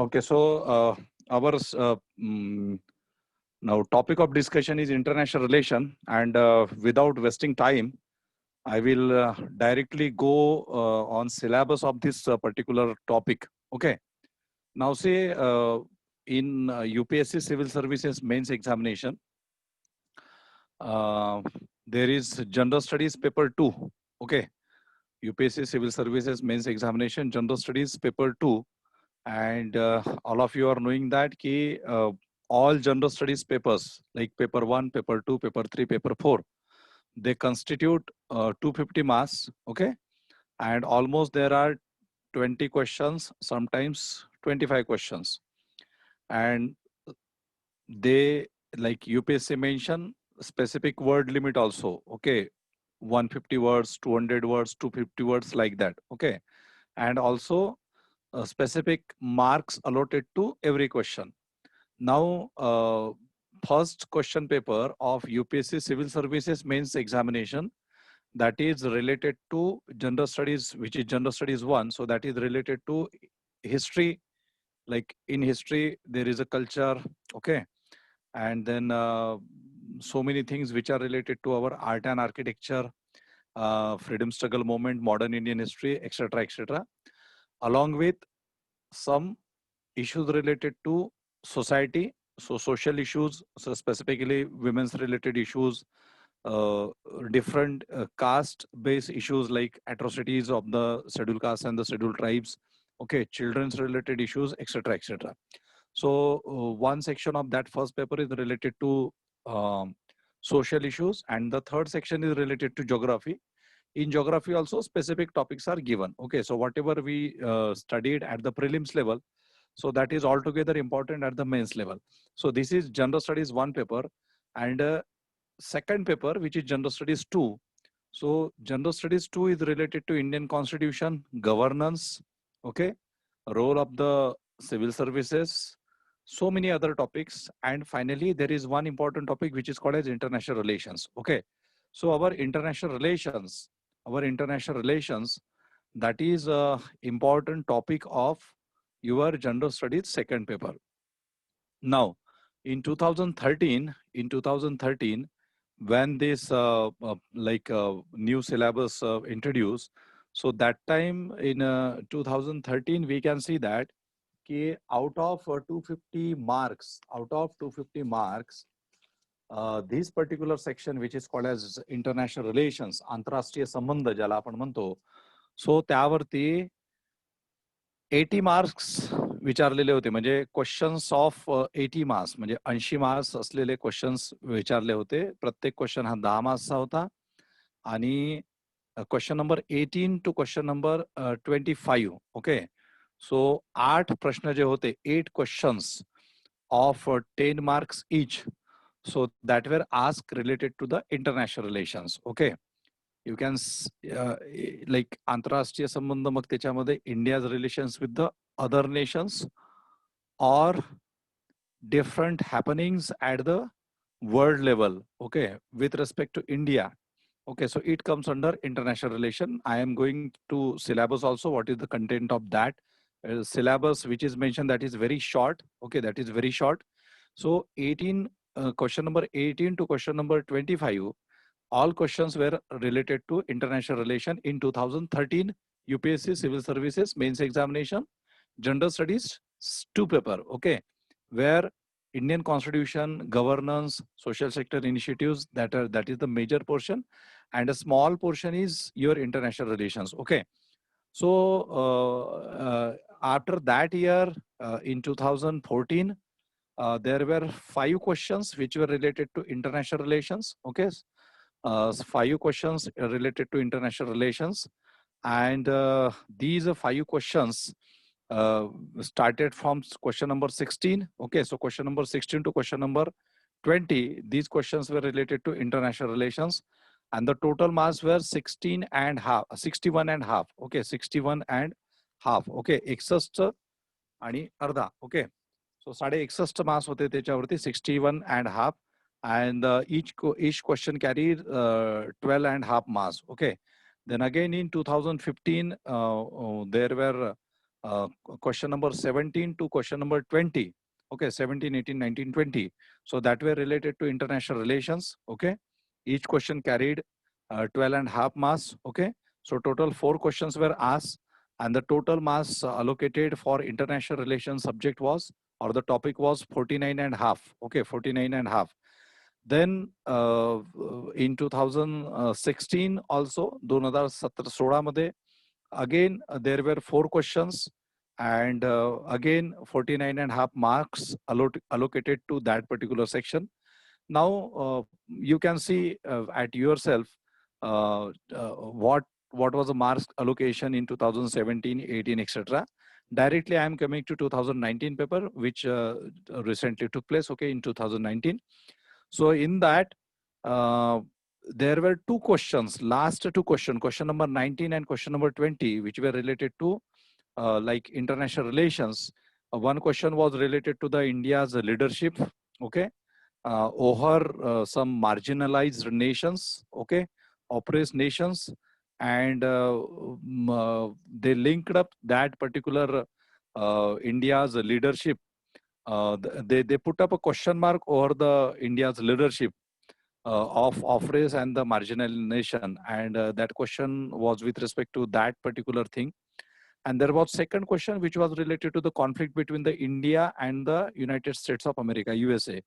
Okay, so our now topic of discussion is international relation, and without wasting time, I will directly go on syllabus of this particular topic. Okay. Now, say in UPSC Civil Services Mains Examination, uh, there is General Studies Paper 2. Okay. UPSC Civil Services Mains Examination, General Studies Paper 2. And all of you are knowing that all general studies papers like paper 1, paper 2, paper 3, paper 4, they constitute 250 marks. Okay. And almost there are 20 questions, sometimes 25 questions. And they, like UPSC mention, specific word limit also. Okay. 150 words, 200 words, 250 words, like that. Okay. And also specific marks allotted to every question. Now, first question paper of UPSC Civil Services Mains Examination, that is related to General Studies, which is General Studies 1. So that is related to history. Like in history, there is a culture, okay, and then so many things which are related to our art and architecture, freedom struggle movement, modern Indian history, etc., etc., along with some issues related to society, so social issues, so specifically women's related issues, uh, different caste based issues like atrocities of the scheduled castes and the scheduled tribes, okay, children's related issues, etc., etc. So one section of that first paper is related to um, social issues, and the third section is related to geography. In geography also specific topics are given. Okay, so whatever we studied at the prelims level, so that is altogether important at the mains level. So this is general studies 1 paper, and second paper, which is general studies 2. So general studies 2 is related to Indian constitution, governance, okay, role of the civil services, so many other topics. And finally, there is one important topic which is called as international relations. Okay. So our international relations, that is a important topic of your general studies second paper. Now, in 2013, when this new syllabus introduced, so that time in 2013, we can see that out of 250 marks, this particular section, which is called as international relations, आंतरराष्ट्रीय संबंध ज्याला आपण म्हणतो, सो त्यावरती 80 marks विचारलेले होते. म्हणजे questions of 80 marks, म्हणजे 80 मार्क्स असलेले क्वेश्चन्स विचारले होते. प्रत्येक क्वेश्चन हा 10 मार्क्सचा होता. आणि question number 18 to question number 25. Okay. So 8 प्रश्न जे होते, 8 questions of 10 marks each. So that were asked related to the international relations. Okay. You can like आंतरराष्ट्रीय संबंध, मग त्याच्यामध्ये India's relations with the other nations or different happenings at the world level, okay, with respect to India. Okay, so it comes under international relation. I am going to syllabus also, what is the content of that syllabus which is mentioned, that is very short. Okay, that is very short. So 18 question number 18 to question number 25, all questions were related to international relation in 2013 UPSC Civil Services Mains Examination, General Studies 2 paper. Okay, where Indian Constitution, governance, social sector initiatives, that is the major portion, and a small portion is your international relations. Okay, so after that year, in 2014, there were 5 questions which were related to international relations. Okay, 5 questions related to international relations, and these 5 questions started from question number 16. Okay, so question number 16 to question number 20, these questions were related to international relations, and the total marks were 16 and half, 61 and half. Okay, 61 and half. Okay, 61 आणि अर्धा. Okay, so 61 marks होते त्याच्यावरती, 61 and half, and each question carried 12 and half marks. Okay, then again in 2015 there were question number 17 to question number 20. Okay, 17, 18, 19, 20. So that were related to international relations. Okay, each question carried 12 and a half marks. Okay, so total 4 questions were asked, and the total marks allocated for international relations subject was, or the topic was 49 and a half. Okay, 49 and a half. Then in 2016 also, 2017-16 मध्ये again there were 4 questions, and again 49 and a half marks allocated to that particular section. Now you can see at yourself what was the marks allocation in 2017, 18, etc. Directly I am coming to 2019 paper, which recently took place, okay, in 2019. So in that, there were 2 questions, last 2 questions, question number 19 and question number 20, which were related to like international relations. One question was related to the India's leadership, okay, over some marginalized nations, okay, oppressed nations, and they linked up that particular India's leadership. They put up a question mark over the India's leadership of race and the marginal nation, and that question was with respect to that particular thing. And there was second question which was related to the conflict between the India and the United States of America, USA.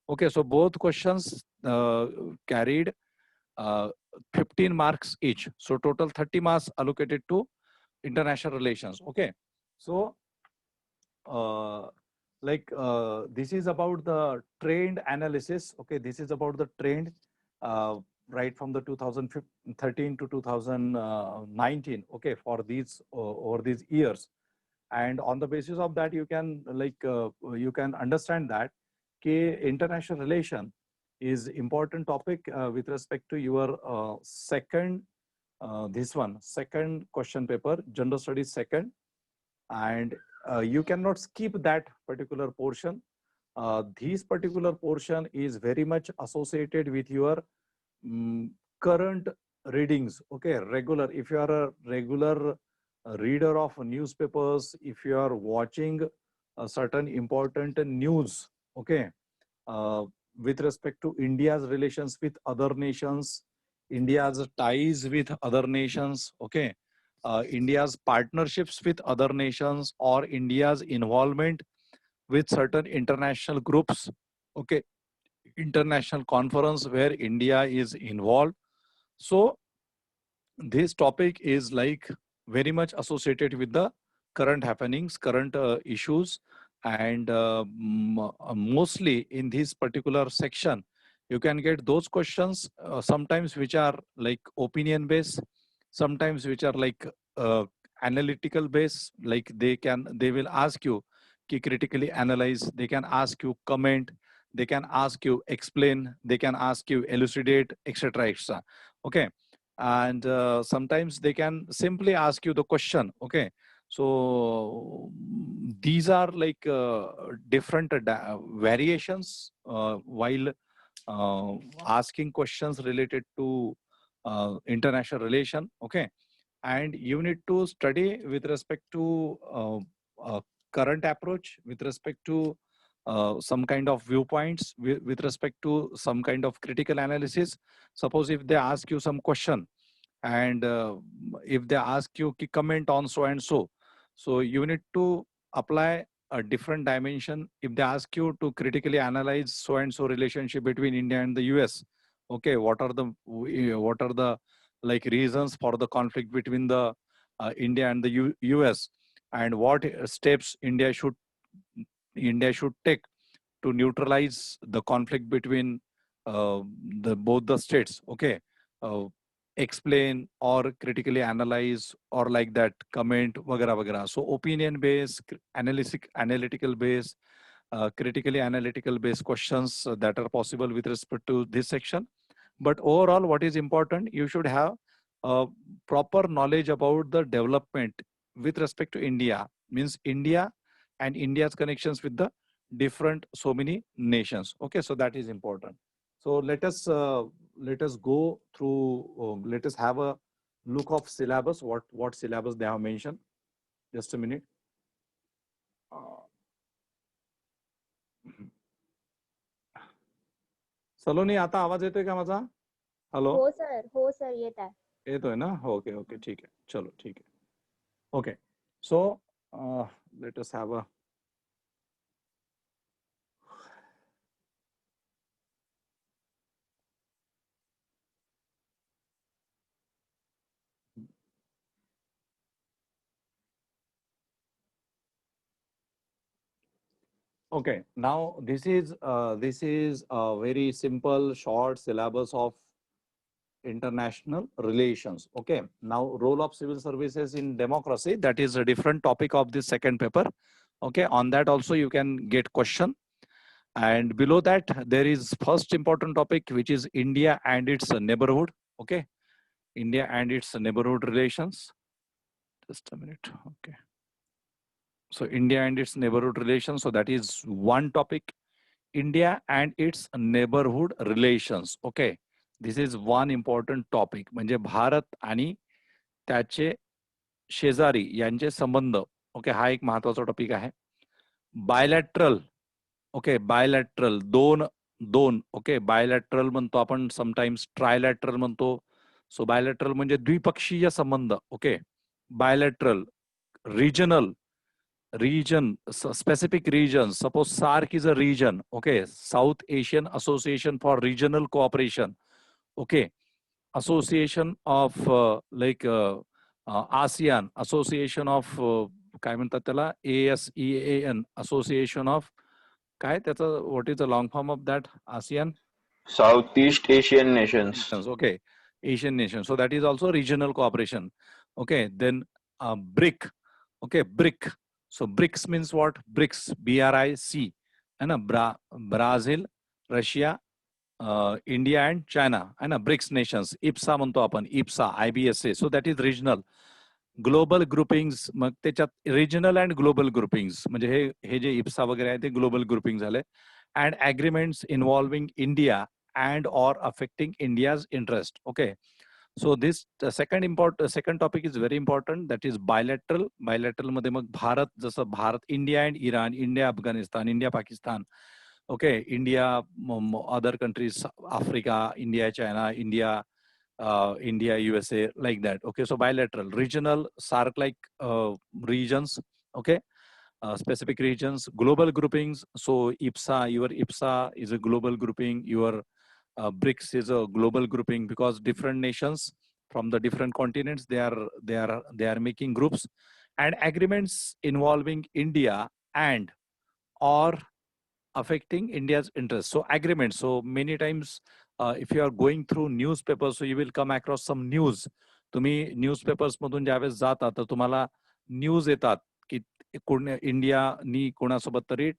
Okay, so both questions carried 15 marks each. So total 30 marks allocated to international relations. Okay, so this is about the trend analysis. Okay, this is about the trend right from the 2013 to 2019. Okay, for these over these years, and on the basis of that, you can you can understand that international relation is important topic with respect to your second second question paper, general studies second, and you cannot skip that particular portion. This particular portion is very much associated with your current readings. Okay, regular. If you are a regular reader of newspapers, if you are watching a certain important news, okay, with respect to India's relations with other nations, India's ties with other nations, okay, India's partnerships with other nations, or India's involvement with certain international groups, okay, international conference where India is involved. So this topic is like very much associated with the current happenings, current issues, and mostly in this particular section, you can get those questions sometimes which are like opinion based, sometimes which are like analytical based, like they will ask you to critically analyze, they can ask you comment, they can ask you explain, they can ask you elucidate, etc, etc. Okay, and sometimes they can simply ask you the question. Okay, so these are like different variations while asking questions related to international relation. Okay, and you need to study with respect to current approach, with respect to some kind of viewpoints, with respect to some kind of critical analysis. Suppose if they ask you some question, and if they ask you to comment on so and so, so you need to apply a different dimension. If they ask you to critically analyze so and so relationship between India and the US, okay, what are the like reasons for the conflict between the India and the US, and what steps India should take to neutralize the conflict between the both the states. Okay, uh, explain or critically analyze or like that comment vagara vagara. So opinion based, analytical based, critically analytical based questions that are possible with respect to this section. But overall, what is important, you should have proper knowledge about the development with respect to India, means India and India's connections with the different so many nations. Okay, so that is important. So let us go through. Let us have a look of syllabus. What syllabus they have mentioned? Just a minute. सलोनी आता आवाज येतोय का माझा? Hello, हो sir येत आहे. येतोय ना? ओके ओके, ठीक आहे, चलो ठीक आहे. Okay, so let us have a okay. Now this is a very simple short syllabus of international relations. Okay, now role of civil services in democracy, that is a different topic of this second paper. Okay, on that also you can get question. And below that there is first important topic, which is India and its neighborhood. Okay, India and its neighborhood relations. Just a minute. Okay, so India and its neighborhood relations, so that is one topic. India and its neighborhood relations. Okay, this is one important topic. म्हणजे भारत आणि त्याचे शेजारी यांचे संबंध. Okay, हा एक महत्वाचा topic आहे. बायलॅटरल. ओके, बायलॅटरल दोन. ओके, बायलॅटरल म्हणतो आपण, समटाइम्स ट्रायलॅटरल म्हणतो. सो बायलॅटरल म्हणजे द्विपक्षीय संबंध. Okay, bilateral. Regional, region, specific region. Suppose SARC is a region. Okay, South Asian Association for Regional Cooperation. Okay, association of ASEAN, association of काय म्हणतात त्याला, ASEAN, association of काय त्याचं, what is the long form of that? ASEAN, Southeast Asian nations. okay, Asian nations. So that is also regional cooperation. Okay, then BRIC. Okay, BRIC. So BRICS means what? BRICS, BRIC, है ना? Brazil, Russia, India and China, है ना? BRICS nations. IPSA म्हणतो आपण, IPSA, IBSA. So that is regional. Global groupings, मग त्याच्यात regional and global groupings, म्हणजे हे जे इप्सा वगैरे आहे ते ग्लोबल ग्रुपिंग झाले. And agreements involving India and or affecting India's interest. Okay, so this second topic is very important, that is bilateral. Bilateral मध्ये मग भारत, जसं Bharat, India and Iran, India Afghanistan, India Pakistan. Okay, India other countries, Africa, India China, India, USA, like that. Okay, so bilateral. Regional, SARC like regions. Okay, specific regions. Global groupings, so IPSA, your IPSA is a global grouping, your BRICS is a global grouping, because different nations from the different continents, they are making groups. And agreements involving India and or affecting India's interests. So agreements, so many times if you are going through newspapers, so you will come across some news. तुम्ही newspapers मधून ज्यावेळेस जाता तर तुम्हाला news येतात की इंडियानी कोणासोबत तरी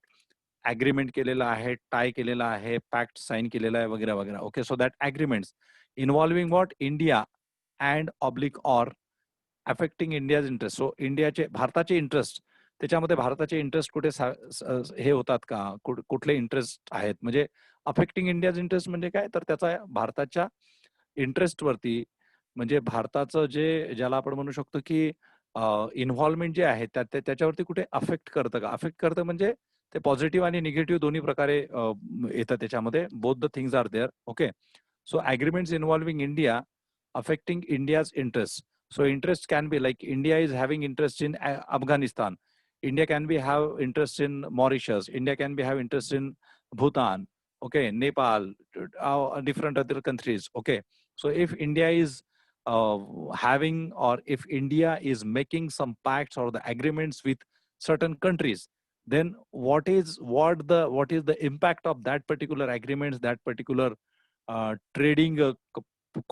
अग्रीमेंट केलेला आहे, टाय केलेला आहे, पॅक्ट साइन केलेला आहे, वगैरे वगैरे. Okay, so that agreements involving what? India and oblique or affecting India's interest. So इंडियाचे, भारताचे इंटरेस्ट, त्याच्यामध्ये भारताचे इंटरेस्ट कुठे हे होतात का, कुठले इंटरेस्ट आहेत, म्हणजे अफेक्टिंग इंडियाज इंटरेस्ट म्हणजे काय, तर त्याचा भारताच्या इंटरेस्ट वरती, म्हणजे भारताचं जे, ज्याला आपण म्हणू शकतो की इन्व्हॉल्वमेंट जे आहे त्याच्यावरती कुठे अफेक्ट करतं का. अफेक्ट करतं म्हणजे ते पॉझिटिव्ह आणि निगेटिव्ह दोन्ही प्रकारे येतं त्याच्यामध्ये. Both the things are there. Okay, so agreements involving India affecting India's interest. So interest can be like India is having interest in Afghanistan. India can be have interest in Mauritius. India can be have interest in Bhutan. Okay, Nepal, different other countries. Okay, so if India is having, or if India is making some pacts or the agreements with certain countries, then what is the impact of that particular agreements, that particular trading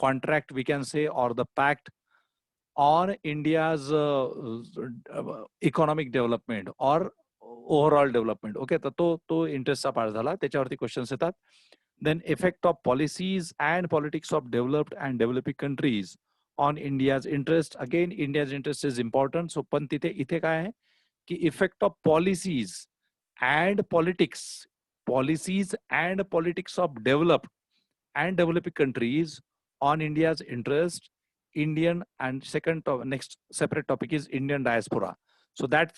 contract, we can say, or the pact on India's economic development or overall development. Okay, तर तो इंटरेस्टचा part झाला. त्याच्यावरती questions येतात. Then effect of policies and politics of developed and developing countries on India's interest. Again, India's interest is important. So पण इथे काय आहे की effect of policies and politics of developed and developing countries on India's interest. Indian, and next separate topic is Indian diaspora. So that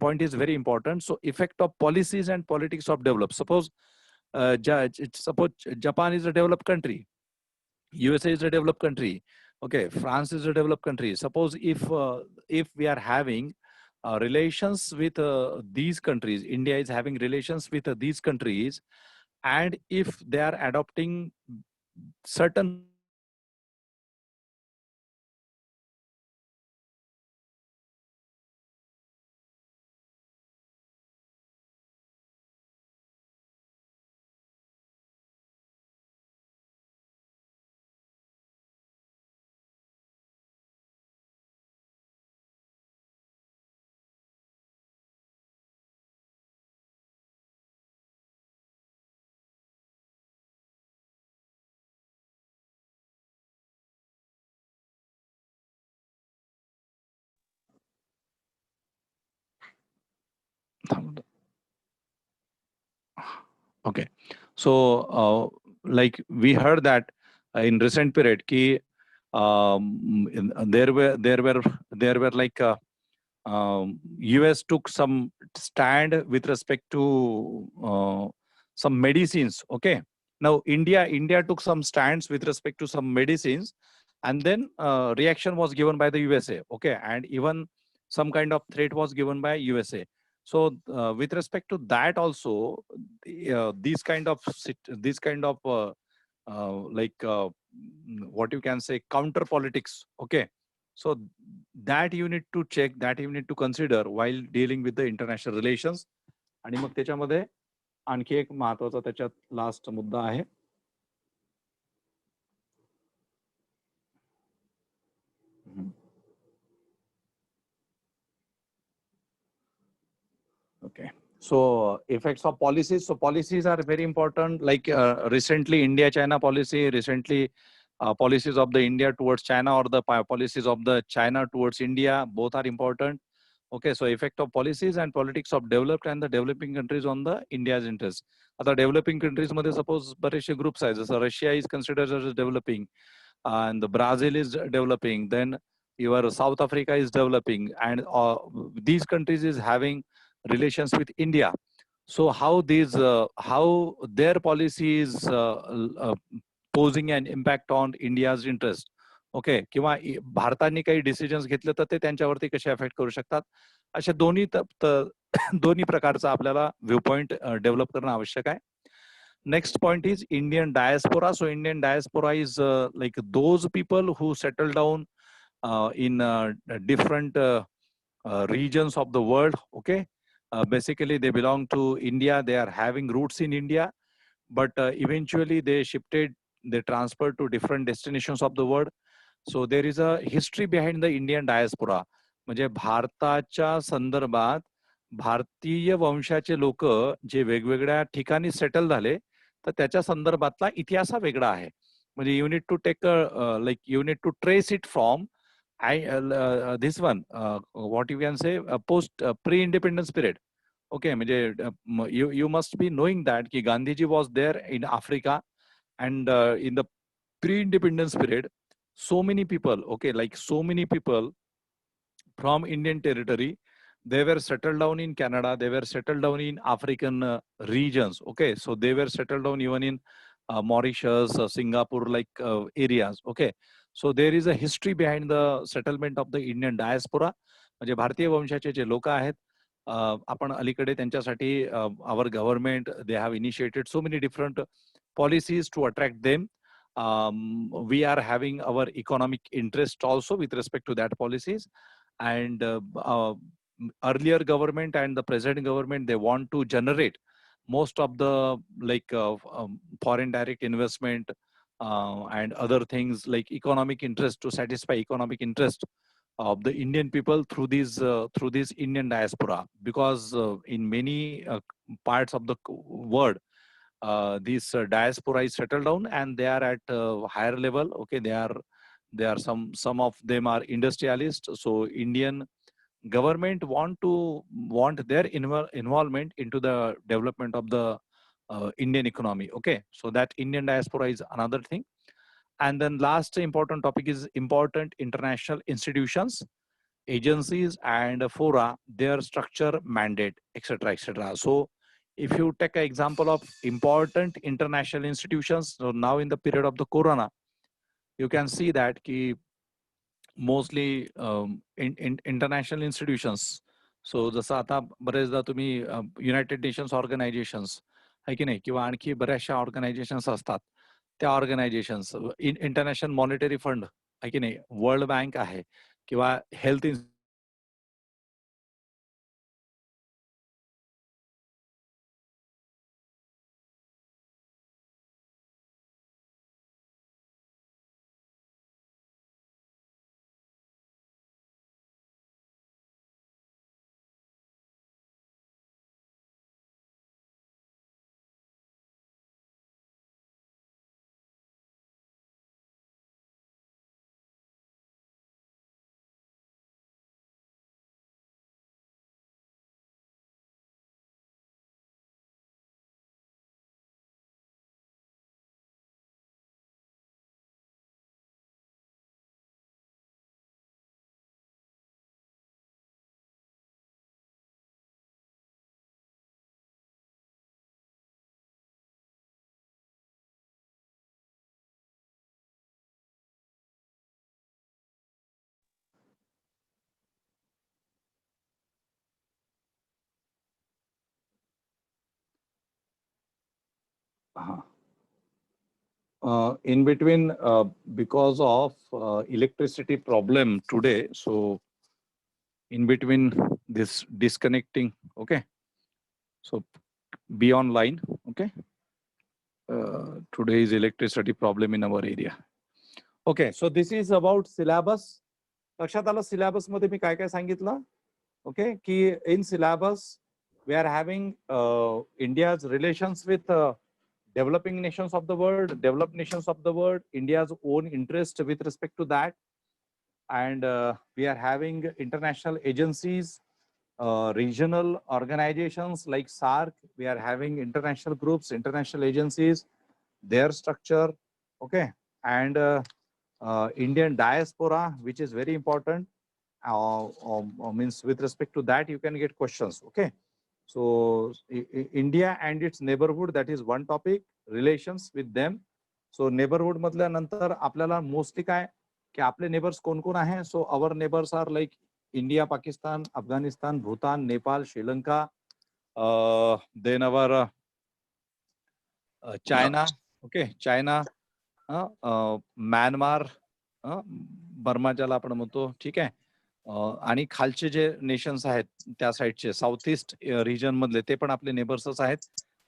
point is very important. So effect of policies and politics of develop. Suppose suppose Japan is a developed country, USA is a developed country, okay, France is a developed country. Suppose if we are having relations with these countries, India is having relations with these countries, and if they are adopting certain okay, so like we heard that in recent period ki there were like US took some stand with respect to some medicines. Okay, now India took some stands with respect to some medicines, and then reaction was given by the USA. Okay, and even some kind of threat was given by USA. So with respect to that also, these kind of what you can say, counter politics. Okay, so that you need to check, that you need to consider while dealing with the international relations. आणि मग त्याच्यामध्ये आणखी एक महत्वाचा त्याच्यात last मुद्दा आहे. Okay, so effects of policies. So policies are very important. Like recently India-China policy, recently policies of the India towards China, or the policies of the China towards India, both are important. Okay, so effect of policies and politics of developed and the developing countries on the India's interest. Other developing countries मध्ये suppose बरेचसे groups आहेत, जसं Russia is considered as developing, and the Brazil is developing, then your South Africa is developing, and these countries is having relations with India. So how their policy is posing an impact on India's interest. Okay, किंवा भारताने काही decisions घेतले तर ते त्यांच्यावरती कसे affect करू शकतात, अशा दोन्ही प्रकारचा आपल्याला व्ह्यू पॉइंट डेव्हलप करणं आवश्यक आहे. Next point is Indian diaspora. So Indian diaspora is like those people who settle down in different regions of the world. Okay, basically they belong to India, they are having roots in India, but eventually they transferred to different destinations of the world. So there is a history behind the Indian diaspora. म्हणजे भारताच्या संदर्भात भारतीय वंशाचे लोक जे वेगवेगळ्या ठिकाणी settle झाले, तर त्याच्या संदर्भातला इतिहास हा वेगळा आहे. म्हणजे you need to take like you need to trace it from this one, what you can say, post pre-independence period. Okay, म्हणजे you must be knowing that ki Gandhiji was there in Africa, and in the pre-independence period, so many people, okay, like so many people from Indian territory, they were settled down in Canada, they were settled down in African regions. Okay, so they were settled down even in Mauritius, Singapore, like areas. Okay, so there is a history behind the settlement of the Indian diaspora. म्हणजे भारतीय वंशाचे जे लोक आहेत, आपण अलीकडे त्यांच्यासाठी our government, they have initiated so many different policies to attract them. We are having our economic interest also with respect to that policies, and earlier government and the present government, they want to generate most of the foreign direct investment and other things like economic interest, to satisfy economic interest of the Indian people through this Indian diaspora, because in many parts of the world, this diaspora is settled down and they are at higher level. Okay, they are some of them are industrialists. So Indian government want their involvement into the development of the Indian economy. Okay, so that Indian diaspora is another thing. And then last important topic is important international institutions, agencies and fora, their structure, mandate, etc., etc. So if you take an example of important international institutions, so now in the period of the corona, you can see that ki mostly in international institutions. So जसं आता बरेचदा तुम्ही United nations organisations आहे की नाही, किंवा आणखी बऱ्याचशा ऑर्गनायझेशन्स असतात, त्या ऑर्गनायझेशन्स, इंटरनॅशनल मॉनिटरी फंड आहे की नाही, वर्ल्ड बँक आहे, किंवा health in between, because of electricity problem today, so in between this disconnecting, okay, so be online, okay. Today is electricity problem in our area. Okay, so this is about syllabus. लक्षात आलं syllabus मध्ये मी काय काय सांगितलं? Okay, की in syllabus we are having India's relations with developing nations of the world, developed nations of the world, India's own interest with respect to that, and we are having international agencies, regional organizations like SAARC. We are having international groups, international agencies, their structure, okay, and Indian diaspora, which is very important. Means with respect to that, you can get questions, okay. So India and its neighborhood, that is one topic, relations with them. So neighborhood मधल्या नंतर आपल्याला mostly काय की आपले neighbours कोण कोण आहे. So our neighbours are like India, Pakistan, Afghanistan, Bhutan, Nepal, Sri Lanka, then our China, okay, China, Myanmar, Burma ज्याला आपण म्हणतो, ठीक आहे. आणि खालचे जे नेशन्स आहेत त्या साईडचे साऊथ ईस्ट रिजन मधले ते पण आपले नेबर्सच आहेत.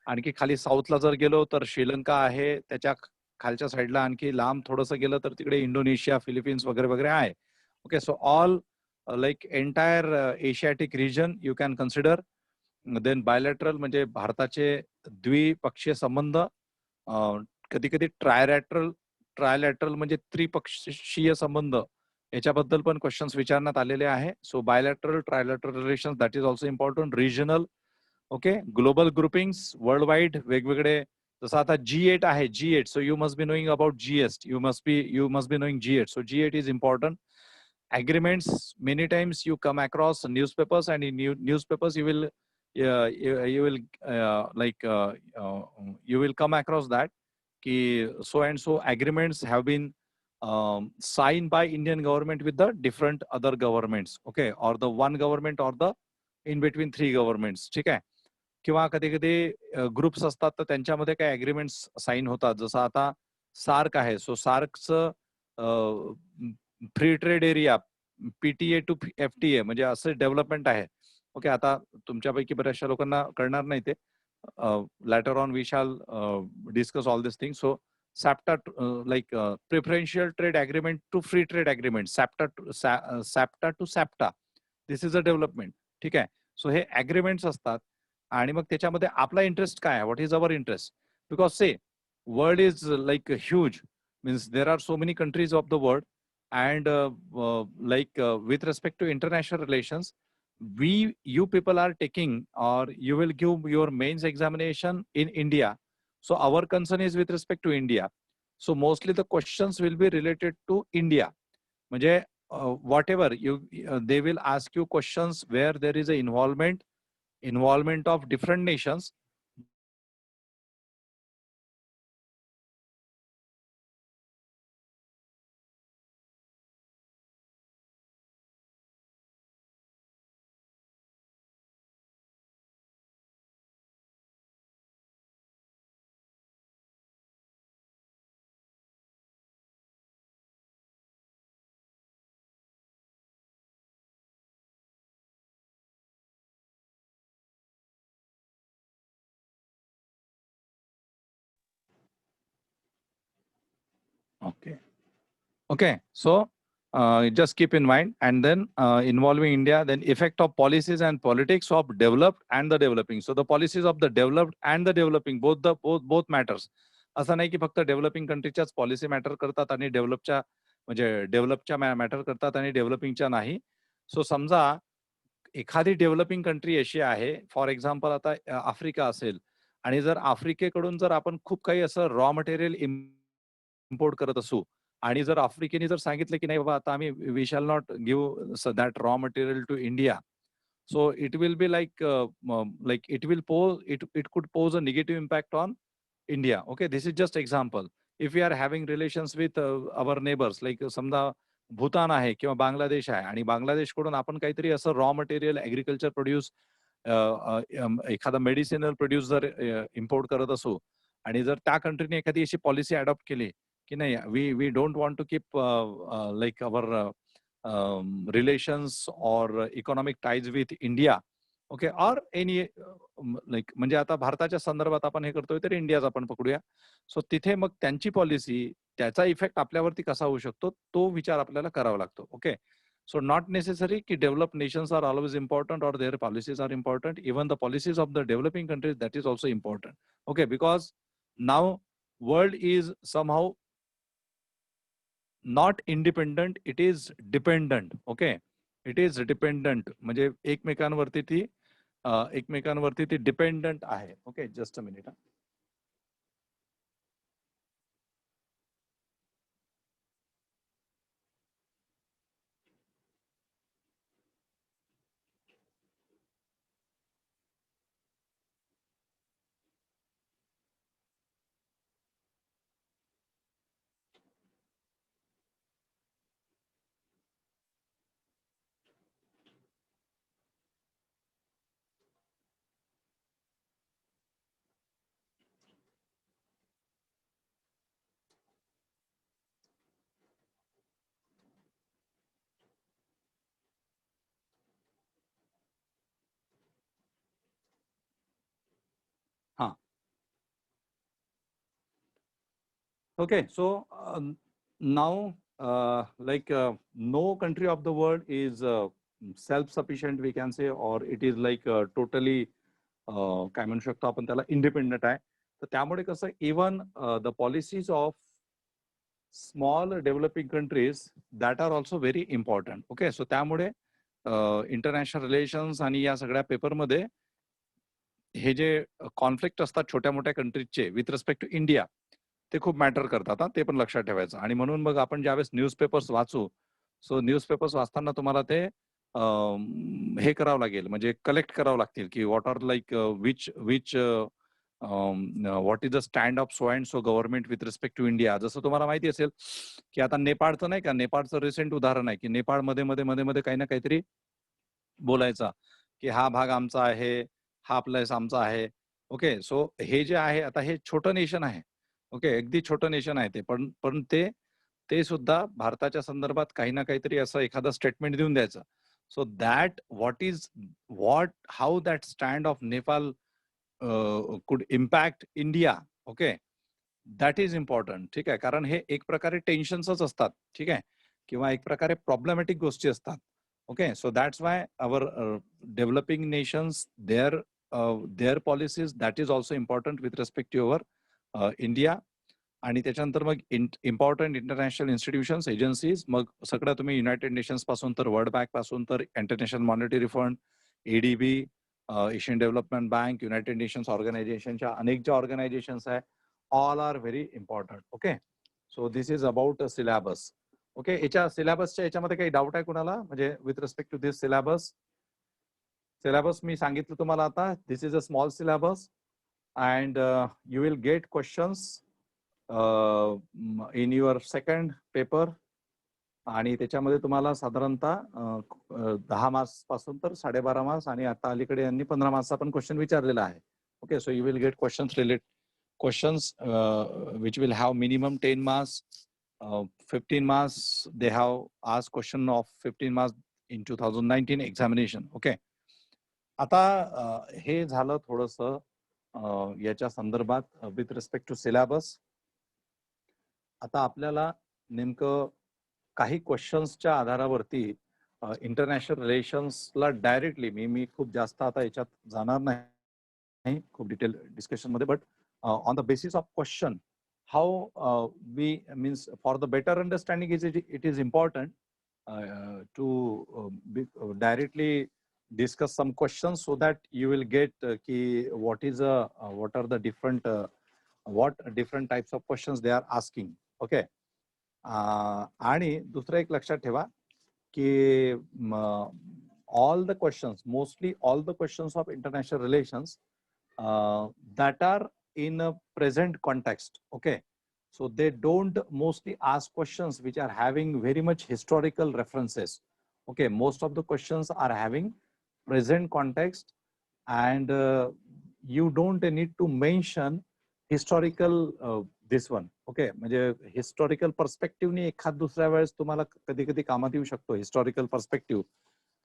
आणखी खाली साऊथला जर गेलो तर श्रीलंका आहे, त्याच्या खालच्या साईडला आणखी लांब थोडंसं गेलं तर तिकडे इंडोनेशिया, फिलिपिन्स वगैरे वगैरे आहे. Okay, so all like entire Asiatic region you can consider. Then bilateral म्हणजे भारताचे द्विपक्षीय संबंध, कधी कधी ट्रायलॅटरल म्हणजे त्रिपक्षीय संबंध, याच्याबद्दल पण क्वेश्चन्स विचारण्यात आलेले आहे. So bilateral, trilateral relations, that is also important. Regional, okay, global groupings, world wide वेगवेगळे, जसं आता G8 आहे, G8, so you must be knowing about G8, you must be knowing G8. So G8 is important. Agreements, many times you come across newspapers, and in newspapers you will you will come across that ki so and so agreements have been signed by Indian government with the different other governments, okay, or the one government or the in between three governments, ठीक आहे. किंवा कधी कधी groups असतात तर त्यांच्यामध्ये काही agreements sign होतात. जसं आता सार्क आहे, सो सार्कचं free trade area, PTA to FTA म्हणजे असं डेव्हलपमेंट आहे. ओके, आता तुमच्यापैकी बऱ्याचशा लोकांना कळणार नाही ते. Later on we shall discuss all this thing. So SAPTA, like preferential trade agreement to free trade agreement, SAPTA to SAPTA, this is a development, ठीक आहे. सो हे अग्रीमेंट्स असतात आणि मग त्याच्यामध्ये आपला इंटरेस्ट काय आहे, what is our interest, because say world is like huge, means there are so many countries of the world, and with respect to international relations, you people are taking, or you will give your mains examination in India. So our concern is with respect to India. So mostly the questions will be related to India. म्हणजे whatever they will ask you questions where there is a involvement of different nations. Okay. So just keep in mind, and then involving India, then effect of policies and politics of developed and the developing. So the policies of the developed and the developing, both matters. असं नाही की फक्त developing कंट्रीच्याच policy matter करतात आणि डेव्हलपच्या matter करतात आणि डेव्हलपिंगच्या नाही. सो समजा एखादी डेव्हलपिंग कंट्री अशी आहे, फॉर एक्झाम्पल आता आफ्रिका असेल आणि जर आफ्रिकेकडून जर आपण खूप काही असं रॉ मटेरियल इम्पोर्ट करत असू आणि जर आफ्रिकेने जर सांगितलं की नाही बाबा आता आम्ही we shall not give that raw material to India, so it will be like it will pose it could pose a negative impact on India. Okay, this is just example. If we are having relations with our neighbors, like समजा भूतान आहे किंवा बांगलादेश आहे आणि बांगलादेशकडून आपण काहीतरी असं raw material agriculture produce एखादा medicinal produce जर इम्पोर्ट करत असू आणि जर त्या कंट्रीने एखादी अशी पॉलिसी अडॉप्ट केली की नाही we don't want to keep like our relations or economic ties with India, okay, or any like म्हणजे आता भारताच्या संदर्भात आपण हे करतोय तर इंडियाच आपण पकडूया. सो तिथे मग त्यांची पॉलिसी त्याचा इफेक्ट आपल्यावरती कसा होऊ शकतो तो विचार आपल्याला करावा लागतो. Okay, so not necessary ki developed nations are always important or their policies are important. Even the policies of the developing countries, that is also important. Okay, because now world is somehow not independent, it is dependent. Okay, it is dependent म्हणजे एकमेकांवरती ती dependent आहे. Okay, just a minute. हाँ. Okay, so now no country of the world is self-sufficient, we can say, or it is like totally काय म्हणू शकतो आपण त्याला independent आहे. तर त्यामुळे कसं even the policies of small developing countries that are also very important. Okay, so त्यामुळे इंटरनॅशनल रिलेशन्स आणि या सगळ्या पेपरमध्ये हे जे कॉन्फ्लिक्ट असतात छोट्या मोठ्या कंट्रीजचे विथ रिस्पेक्ट टू इंडिया ते खूप मॅटर करतात. ते पण लक्षात ठेवायचं. आणि म्हणून मग आपण ज्यावेळेस न्यूजपेपर्स वाचू, सो न्यूजपेपर्स वाचताना तुम्हाला ते हे करावं लागेल, म्हणजे कलेक्ट करावं लागतील की what are like which what is the stand of so and so government with respect to India. जसं तुम्हाला माहिती असेल की आता नेपाळचं नाही का, नेपाळचं रिसेंट उदाहरण आहे की नेपाळ मध्ये मध्ये मध्ये मध्ये काही ना काहीतरी बोलायचा की हा भाग आमचा आहे, हा प्लेस आमचा आहे. ओके, सो हे जे आहे आता हे छोटं नेशन आहे. ओके, अगदी छोटं नेशन आहे ते, पण ते सुद्धा भारताच्या संदर्भात काही ना काहीतरी असं एखादं स्टेटमेंट देऊन द्यायचं. So that how that stand of Nepal could impact India. Okay, that is important. ठीक आहे, कारण हे एक प्रकारे टेन्शन्सच असतात. ठीक आहे, किंवा एक प्रकारे प्रॉब्लेमॅटिक गोष्टी असतात. Okay, so that's why our developing nations their policies that is also important with respect to our India. आणि त्याच्यानंतर मग इम्पॉर्टंट इंटरनॅशनल इन्स्टिट्यूशन्स, एजन्सीज, मग सगळं तुम्ही युनायटेड नेशन्स पासून तर वर्ल्ड बँक पासून तर international monetary fund, ADB, Asian development bank, united nations ऑर्गनायझेशनच्या अनेक ज्या ऑर्गनायझेशन्स आहे, all are very important. Okay, so this is about syllabus. Okay, याच्या सिलेबसच्या याच्यामध्ये काही डाऊट आहे कुणाला, म्हणजे with respect to this syllabus मी सांगितलं तुम्हाला आता. This is a small syllabus and you will get questions in your second paper. आणि त्याच्यामध्ये तुम्हाला साधारणतः 10 मार्क्स पासून तर 12.5 मार्क्स आणि आता अलीकडे यांनी 15 मार्क्सचा पण क्वेश्चन विचारलेला आहे. Okay, so you will get questions which will have minimum 10 marks, 15 marks. They have asked question of 15 marks in 2019 examination. Okay, आता हे झालं थोडंसं याच्या संदर्भात विथ रिस्पेक्ट टू सिलेबस. आता आपल्याला नेमकं काही क्वेश्चन्सच्या आधारावरती इंटरनॅशनल रिलेशन्सला डायरेक्टली मी खूप जास्त आता याच्यात जाणार नाही खूप डिटेल डिस्कशन मध्ये, but on the basis of question how we means for the better understanding it is important to directly discuss some questions so that you will get what are the different what different types of questions they are asking. Okay. आणि दुसरं एक लक्षात ठेवा की all the questions, mostly all the questions of international relations that are in a present context. Okay. So they don't mostly ask questions which are having very much historical references. Okay, most of the questions are having present context, and you don't need to mention historical this one. Okay, म्हणजे historical perspective ni एखाद दुसऱ्या वेळेस तुम्हाला कधी कधी कामात येऊ शकतो historical perspective,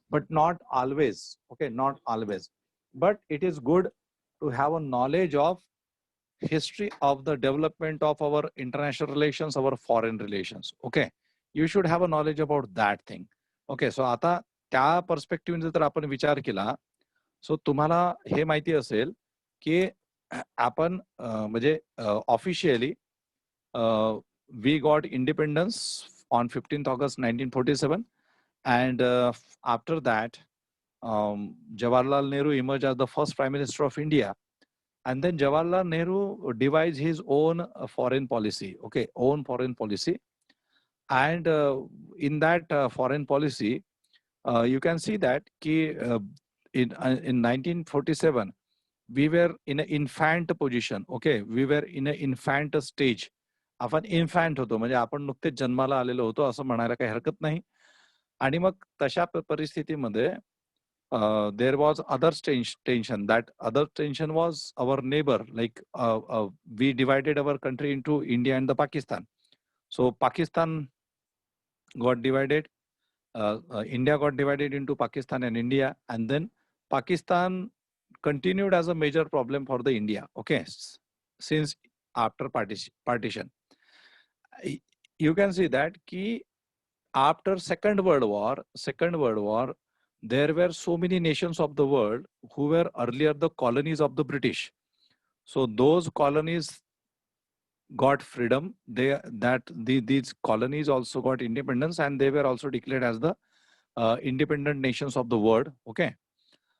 but not always. Okay, not always, but it is good to have a knowledge of history of the development of our international relations, our foreign relations. Okay, you should have a knowledge about that thing. Okay, so आता त्या perspective जर आपण विचार केला, सो तुम्हाला हे माहिती असेल की आपण म्हणजे officially we got independence on 15th August 1947, and after that Jawaharlal Nehru emerged as the first Prime Minister of India. And then Jawaharlal Nehru devised his own foreign policy, okay, own foreign policy. And in that foreign policy, you can see that in 1947, we were in an infant position, okay, we were in an infant stage. आपण infant होतो, म्हणजे आपण नुकतेच जन्माला आलेलो होतो असं म्हणायला काही हरकत नाही. आणि मग तशा परिस्थितीमध्ये there was other tension. That other tension was our neighbor. Like we divided our country into India and the Pakistan. So Pakistan got divided. India got divided into Pakistan and India, and then Pakistan continued as a major problem for the India. Okay, since after partition, you can see that after Second World War, there were so many nations of the world who were earlier the colonies of the British. So those colonies got freedom. These colonies also got independence, and they were also declared as the independent nations of the world. Okay.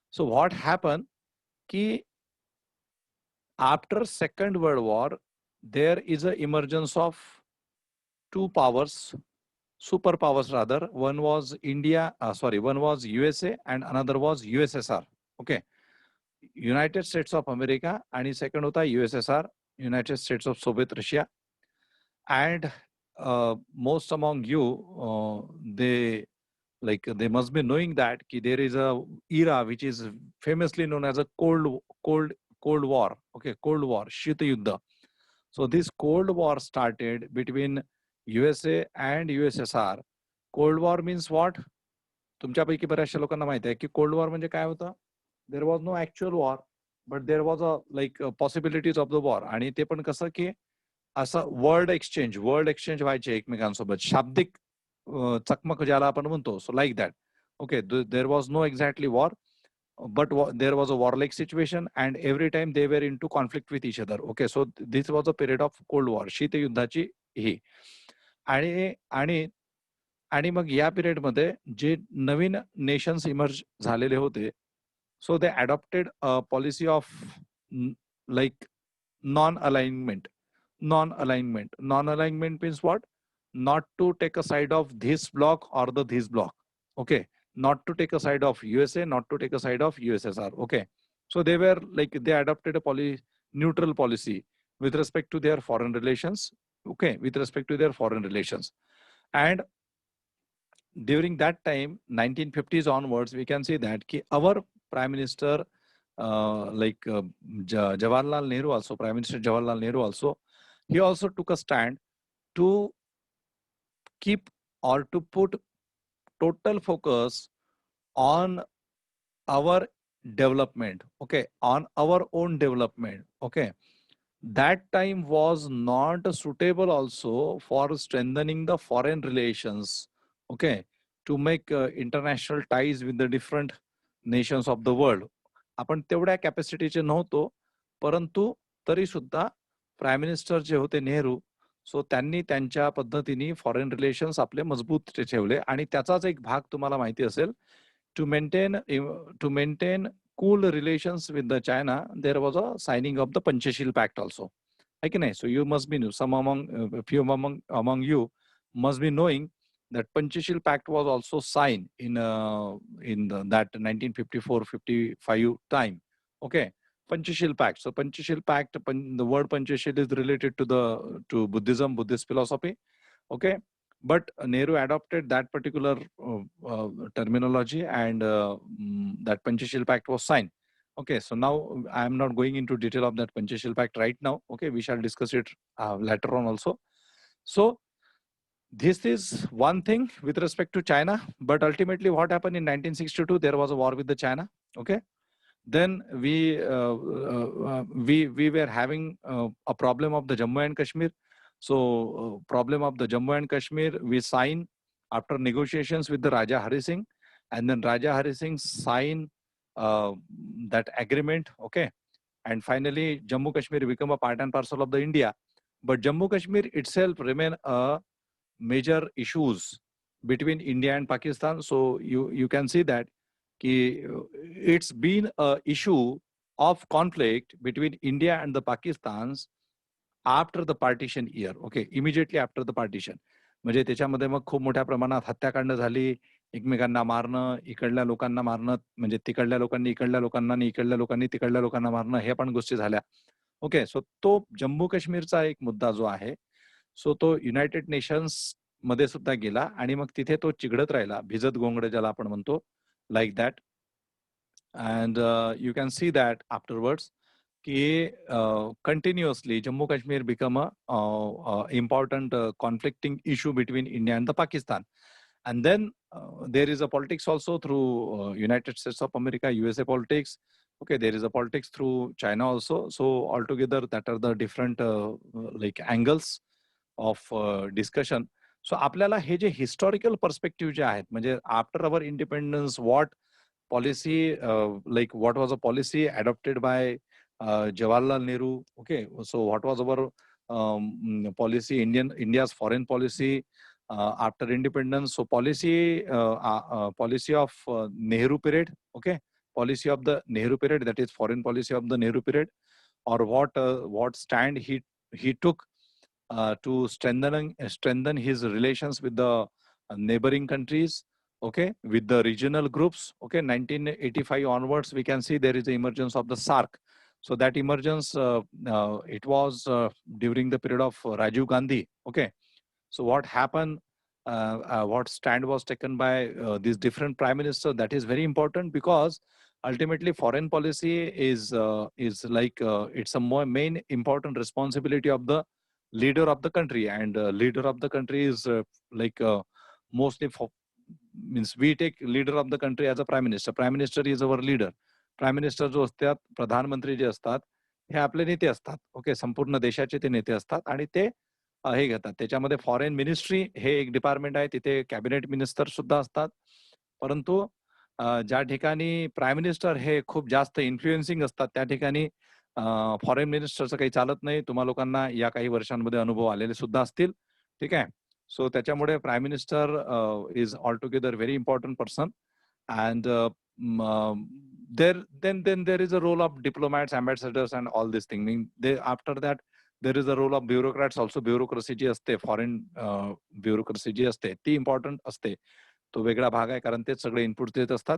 So what happened? After Second World War, there is an emergence of two powers. Superpowers rather. One was one was USA and another was USSR. Okay, United States of America, and second hota USSR, United States of Soviet Russia. And most among you, they must be knowing that there is a era which is famously known as a Cold War. Okay, Cold War, Shita Yuddha. So this Cold War started between USA and USSR. Cold war means what? तुमच्यापैकी बऱ्याचशा लोकांना माहिती आहे की cold war म्हणजे काय होतं? There was no actual war, but there was a possibilities of the war. आणि ते पण कसं की असं वर्ल्ड एक्सचेंज व्हायचे एकमेकांसोबत, शाब्दिक चकमक ज्याला आपण म्हणतो. So like that. Okay, there was no exactly war, but there was a warlike situation, and every time they were into conflict with each other. Okay, so this was a period of Cold War, शीत युद्धाची ही. आणि मग या period मध्ये जे नवीन nations emerge झालेले होते, so they adopted a policy of like non alignment means what? Not to take a side of this block or the this block. Okay, not to take a side of USA, not to take a side of USSR. Okay, so they adopted a neutral policy with respect to their foreign relations. Okay, with respect to their foreign relations. And during that time, 1950s onwards, we can see that our Prime Minister Jawaharlal Nehru also, Prime Minister Jawaharlal Nehru also, he also took a stand to keep or to put total focus on our development. Okay, on our own development. Okay, that time was not suitable also for strengthening the foreign relations, okay, to make international ties with the different nations of the world. आपण तेवढ्या कॅपॅसिटीचे नव्हतो, परंतु तरी सुद्धा prime minister जे होते नेहरू, सो त्यांनी त्यांच्या पद्धतीने फॉरेन रिलेशन्स आपले मजबूत ठेवले. आणि त्याचाच एक भाग तुम्हाला माहिती असेल, to maintain cool relations with the China, there was a signing of the Panchashil Pact also. है की नाही? So you must be some few among you must be knowing that Panchashil Pact was also signed in that 1954-55 time. Okay, Panchashil Pact. So Panchashil Pact, the word Panchashil is related to Buddhism, Buddhist philosophy. Okay, but Nehru adopted that particular terminology, and that Panchashil Pact was signed. Okay, so now I am not going into detail of that Panchashil Pact right now. Okay, we shall discuss it later on also. So this is one thing with respect to China, but ultimately what happened in 1962, there was a war with the China. Okay, then we were having a problem of the Jammu and Kashmir. So problem of the Jammu and Kashmir, we signed after negotiations with the Raja Hari Singh, and then Raja Hari Singh signed that agreement. Okay, and finally Jammu Kashmir become a part and parcel of the India, but Jammu Kashmir itself remain a major issues between India and Pakistan. So you can see that it's been a issue of conflict between India and the Pakistans after the partition year. Okay, immediately after the partition. म्हणजे त्याच्यामध्ये मग खूप मोठ्या प्रमाणात हत्याकांड झाली, एकमेकांना मारणं, इकडल्या लोकांना मारणं, म्हणजे तिकडल्या लोकांनी इकडल्या लोकांना आणि इकडल्या लोकांनी तिकडल्या लोकांना मारणं, हे पण गोष्टी झाल्या. ओके, सो तो जम्मू काश्मीरचा एक मुद्दा जो आहे, सो तो युनायटेड नेशन्स मध्ये सुद्धा गेला आणि मग तिथे तो चिघळत राहिला, भिजत गोंगड ज्याला आपण म्हणतो, like that. And you can see that afterwards continuously Jammu Kashmir become a important conflicting issue between India and the Pakistan. And then there is a politics also through United States of America, USA politics. Okay, there is a politics through China also. So altogether that are the different like angles of discussion. So आपल्याला हे जे historical perspective जे आहेत, म्हणजे after our independence what policy, like what was a policy adopted by Jawaharlal Nehru. Okay, so what was our policy, India's foreign policy after independence? So policy of Nehru period. Okay, policy of the Nehru period, that is foreign policy of the Nehru period, or what stand he took to strengthen his relations with the neighboring countries. Okay, with the regional groups. Okay, 1985 onwards, we can see there is the emergence of the SAARC. So that emergence, it was during the period of Rajiv Gandhi. Okay, so what happened, what stand was taken by these different prime ministers, that is very important, because ultimately foreign policy is like it's a more main important responsibility of the leader of the country, and leader of the country is like mostly for, means we take leader of the country as a prime minister. Prime minister is our leader. Prime minister जो असतात, प्रधानमंत्री जे असतात, हे आपले नेते असतात. Okay, संपूर्ण देशाचे ते नेते असतात आणि ते हे घेतात. त्याच्यामध्ये फॉरेन मिनिस्ट्री हे एक डिपार्टमेंट आहे, तिथे कॅबिनेट मिनिस्टर सुद्धा असतात. परंतु ज्या ठिकाणी प्राईम मिनिस्टर हे खूप जास्त इन्फ्लुएन्सिंग असतात, त्या ठिकाणी फॉरेन मिनिस्टरचं काही चालत नाही. तुम्हा लोकांना या काही वर्षांमध्ये अनुभव आलेले सुद्धा असतील. ठीक आहे. सो त्याच्यामुळे prime minister is all together very important person. And then there is a role of diplomats, ambassadors, and all this thing. After that there is a role of bureaucrats also. Bureaucracy जी असते, foreign bureaucracy जी असते, ती important असते. तो वेगळा भाग आहे, कारण तेच सगळे इनपुट देत असतात.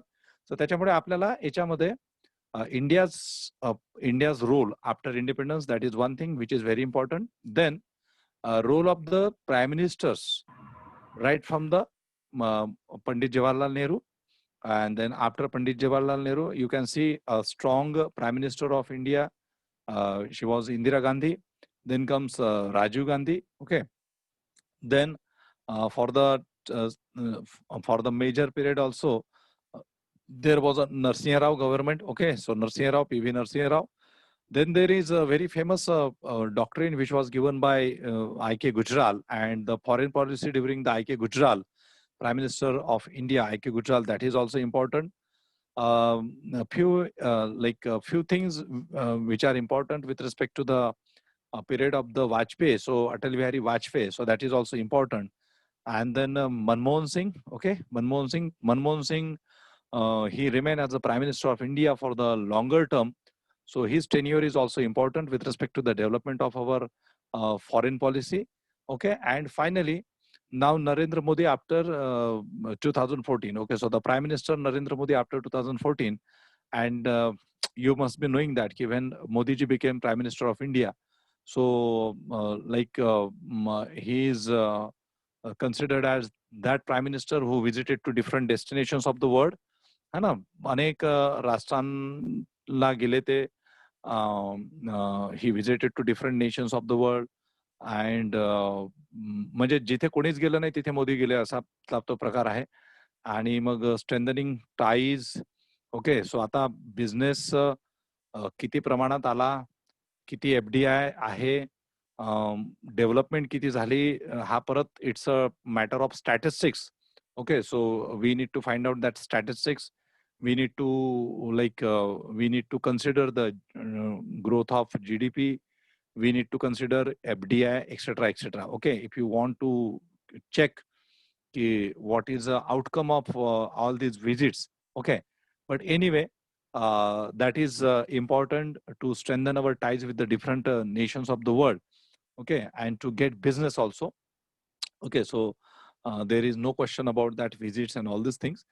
सो त्याच्यामुळे आपल्याला याच्यामध्ये India's role after independence, that is one thing which is very important. Then role of the prime ministers right from the Pandit Jawaharlal Nehru. And then after Pandit Jawaharlal Nehru, you can see a strong prime minister of India. She was Indira Gandhi. Then comes Rajiv Gandhi. Okay. Then for the major period also, there was a Narasimha Rao government. Okay, so Narasimha Rao, PV Narasimha Rao. Then there is a very famous doctrine which was given by I.K. Gujral, and the foreign policy during the I.K. Gujral, Prime Minister of India, I.K. Gujral, that is also important. A few things which are important with respect to the period of the Vajpayee. So Atal Bihari Vajpayee. So that is also important. And then Manmohan Singh. Okay, Manmohan Singh. He remained as the Prime Minister of India for the longer term. So his tenure is also important with respect to the development of our foreign policy. Okay, and finally, now Narendra Modi after 2014. Okay, so the Prime Minister Narendra Modi after 2014, and you must be knowing that when Modi ji became Prime Minister of India, so he is considered as that Prime Minister who visited to different destinations of the world. है ना, अनेक राष्ट्रांना गेले ते. He visited to different nations of the world, and म्हणजे जिथे कोणीच गेलं नाही तिथे मोदी गेले असा तो प्रकार आहे. आणि मग स्ट्रेंथनिंग टाईज. ओके, सो आता बिझनेस किती प्रमाणात आला, किती FDI आहे, डेव्हलपमेंट किती झाली, हा परत it's a matter of statistics. Okay, so we need to find out that statistics. We need to consider the growth of GDP. We need to consider FDI, etc., etc. Okay, if you want to check what is the outcome of all these visits. Okay, but anyway, that is important to strengthen our ties with the different nations of the world. Okay, and to get business also. Okay, so there is no question about that visits and all these things.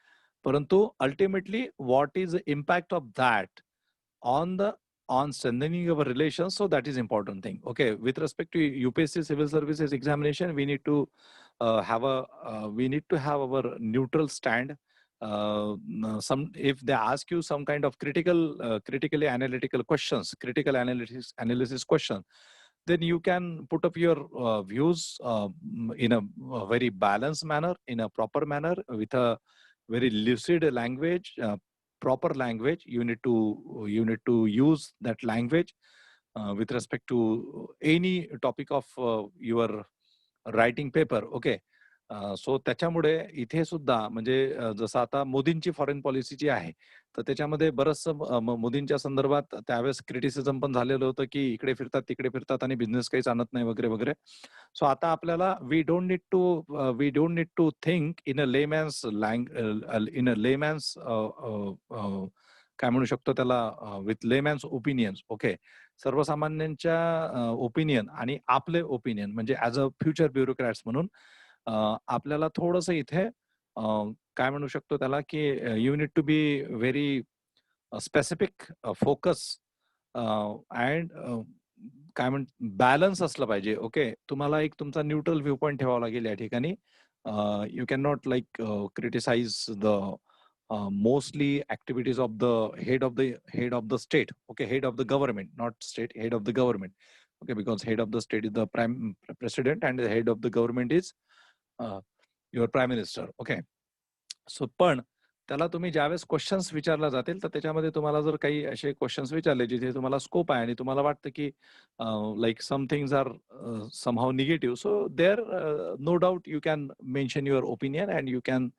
Parantu ultimately, what is the impact of that on strengthening our relations? So that is important thing. Okay, with respect to UPSC Civil Services examination, we need to have our neutral stand. If they ask you some kind of critically analytical questions, critical analysis question, then you can put up your views in a very balanced manner, in a proper manner, with a very lucid language, proper language. You need to use that language with respect to any topic of your writing paper. Okay, सो त्याच्यामुळे इथे सुद्धा म्हणजे जसं आता मोदींची foreign policy जी आहे, तर त्याच्यामध्ये बरचसं मोदींच्या संदर्भात त्यावेळेस क्रिटिसिझम पण झालेलं होतं की इकडे फिरतात तिकडे फिरतात आणि बिझनेस काहीच आणत नाही वगैरे वगैरे. सो आता आपल्याला we don't need to think in a layman's काय म्हणू शकतो त्याला, विथ लेमॅन्स ओपिनियन्स. ओके, सर्वसामान्यांच्या ओपिनियन आणि आपले ओपिनियन म्हणजे ऍज अ फ्युचर ब्युरोक्रॅट्स म्हणून आपल्याला थोडंसं इथे काय म्हणू शकतो त्याला की you need to be very specific, focus and काय बॅलन्स असलं पाहिजे. ओके, तुम्हाला एक तुमचा न्यूट्रल व्ह्यू पॉइंट ठेवावा लागेल या ठिकाणी. You can not criticize the mostly activities of the head of the state. Okay, head of the government, not state, head of the government. Okay, because head of the state is the prime president and the head of the government is your prime minister. Okay, so पण त्याला तुम्ही ज्यावेळेस questions विचारला जातील तर त्याच्यामध्ये तुम्हाला जर काही असे क्वेश्चन्स विचारले जिथे तुम्हाला स्कोप आहे आणि तुम्हाला वाटतं की like some things are somehow negative, so there no doubt you can mention your opinion and you can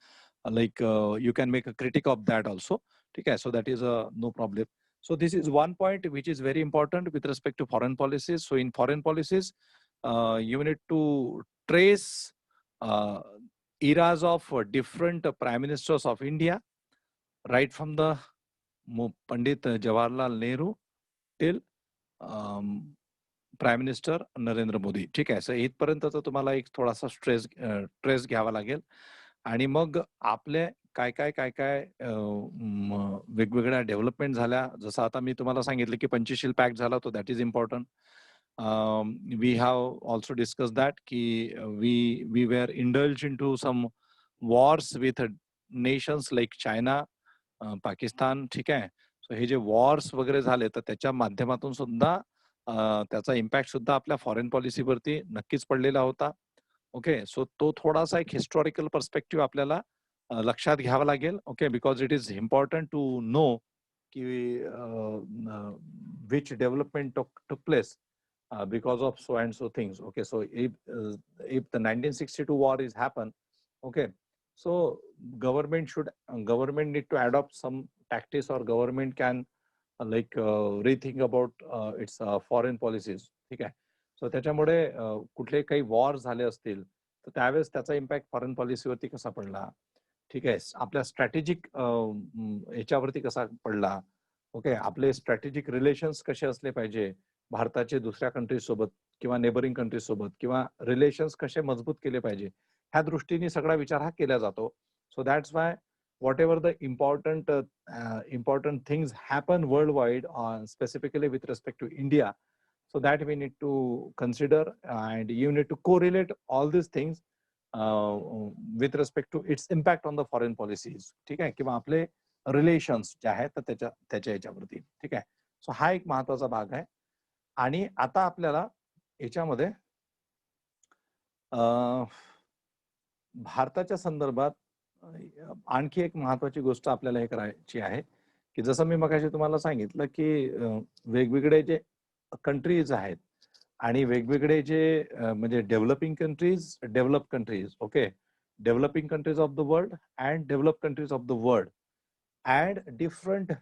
you can make a critic of that also. Okay, so that is no problem. So this is one point which is very important with respect to foreign policies. So in foreign policies, you need to trace eras of different prime ministers of India, right from the Pandit Jawaharlal Nehru till prime minister Narendra Modi. ठीक आहे, सो इथपर्यंतचा तुम्हाला एक थोडासा trace घ्यावा लागेल. आणि मग आपले काय काय काय काय वेगवेगळ्या डेव्हलपमेंट झाल्या. जसं आता मी तुम्हाला सांगितलं की पंचशील पॅक्ट झाला, तो that is important. We have also discuss that की we were indulge in to some wars with nations like China, Pakistan. ठीक आहे, सो हे जे वॉर्स वगैरे झाले तर त्याच्या माध्यमातून सुद्धा त्याचा इम्पॅक्ट सुद्धा आपल्या फॉरेन पॉलिसीवरती नक्कीच पडलेला होता. ओके, सो तो थोडासा एक हिस्टॉरिकल पर्स्पेक्टिव्ह आपल्याला लक्षात घ्यावा लागेल. Okay, because it is important to know की which development took place because of so and so things. Okay, so if the 1962 war is happened, okay, so government need to adopt some tactics, or government can rethink about its foreign policies. ठीक आहे. सो त्याच्यामुळे कुठले काही war झाले असतील तर त्यावेळेस त्याचा इम्पॅक्ट फॉरेन पॉलिसीवरती कसा पडला, ठीक आहे, आपल्या स्ट्रॅटेजिक याच्यावरती कसा पडला, ओके, आपले स्ट्रॅटेजिक रिलेशन्स कसे असले पाहिजे भारताचे दुसऱ्या कंट्रीज सोबत किंवा नेबरिंग कंट्रीज सोबत, किंवा रिलेशन्स कसे मजबूत केले पाहिजे, ह्या दृष्टीने सगळा विचार हा केला जातो. सो that's Y whatever the important things happen worldwide, specifically with respect to India, so that we need to consider, and you need to correlate all these things with respect to its impact on the foreign policies. ठीक आहे, किंवा आपले relations जे आहेत तर त्याच्या याच्यावरती. ठीक आहे. सो हा एक महत्वाचा भाग आहे. आणि आता आपल्याला याच्यामध्ये भारताच्या संदर्भात आणखी एक महत्वाची गोष्ट आपल्याला हे करायची आहे की जसं मी मगाशी तुम्हाला सांगितलं की वेगवेगळे जे कंट्रीज आहेत आणि वेगवेगळे जे म्हणजे developing countries, okay, developing countries of the world and develop countries of the world and different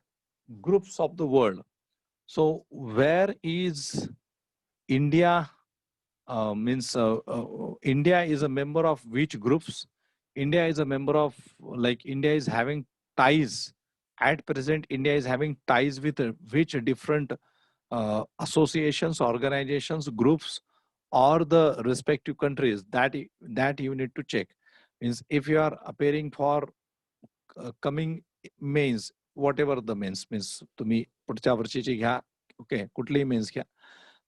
groups of the world. So where is India means India is a member of which groups? India is a member of, like, India is having ties at present. India is having ties with which different associations, organizations, groups, or the respective countries. That you need to check. Means if you are appearing for coming mains, whatever the mains means, तुम्ही पुढच्या वर्षीची घ्या, okay, कुठलीही mains घ्या,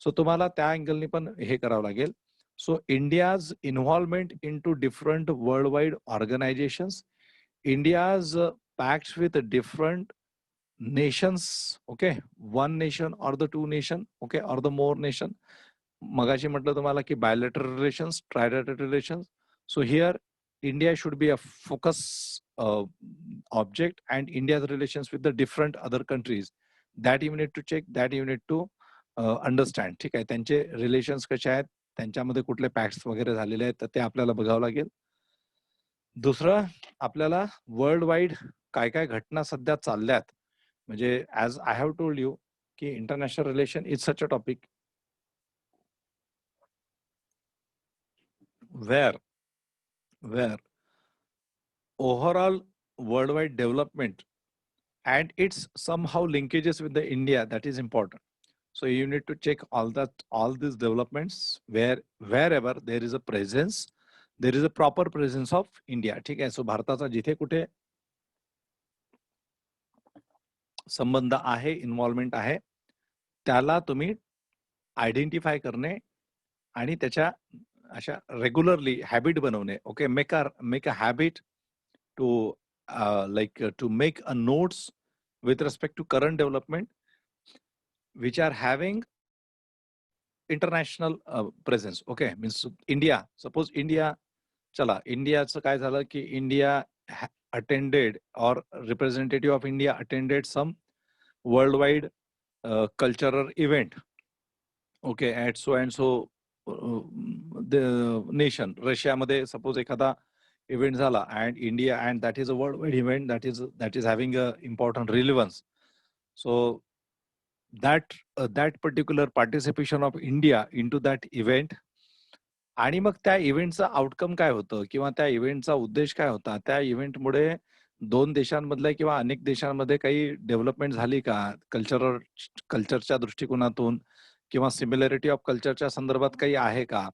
सो तुम्हाला त्या अँगलनी पण हे करावं लागेल. So India's involvement in to different world wide organisations, India's pacts with different nations, okay, one nation or the two nation, okay, or the more nation. मगाशी म्हटलं तुम्हाला की bilateral relations, trilateral relations. So here India should be a focus object, and India's relations with the different other countries, that you need to check, that you need to understand. ठीक आहे, त्यांचे relations कसे आहेत, त्यांच्यामध्ये कुठले पॅक्ट्स वगैरे झालेले आहेत तर ते आपल्याला बघावं लागेल. दुसरं, आपल्याला वर्ल्ड वाईड काय काय घटना सध्या चालल्यात, म्हणजे as I have told you की international relation is such a topic where overall worldwide development and its somehow linkages with the India, that is important. So you need to check all these developments wherever there is a presence, there is a proper presence of India. ठीक आहे. सो भारताचा जिथे कुठे संबंध आहे, involvement आहे, त्याला तुम्ही आयडेंटिफाय करणे आणि त्याच्या अशा रेग्युलरली हॅबिट बनवणे. Okay, make a habit to to make a notes with respect to current development which are having international presence. Okay, means India, suppose India, चला इंडियाचं काय झालं की India attended, or representative of India attended some worldwide cultural event, okay, at so and so the nation. रशियामध्ये suppose एखादा event झाला and India, and that is a worldwide event that is having a important relevance. So that particular participation of India into that event, आणि मग त्या इव्हेंटचा outcome काय होतं किंवा त्या इव्हेंटचा उद्देश काय होता, त्या इव्हेंटमुळे दोन देशांमधल्या किंवा अनेक देशांमध्ये काही डेव्हलपमेंट झाली का, कल्चरच्या दृष्टिकोनातून किंवा सिमिलॅरिटी ऑफ कल्चरच्या संदर्भात काही आहे का,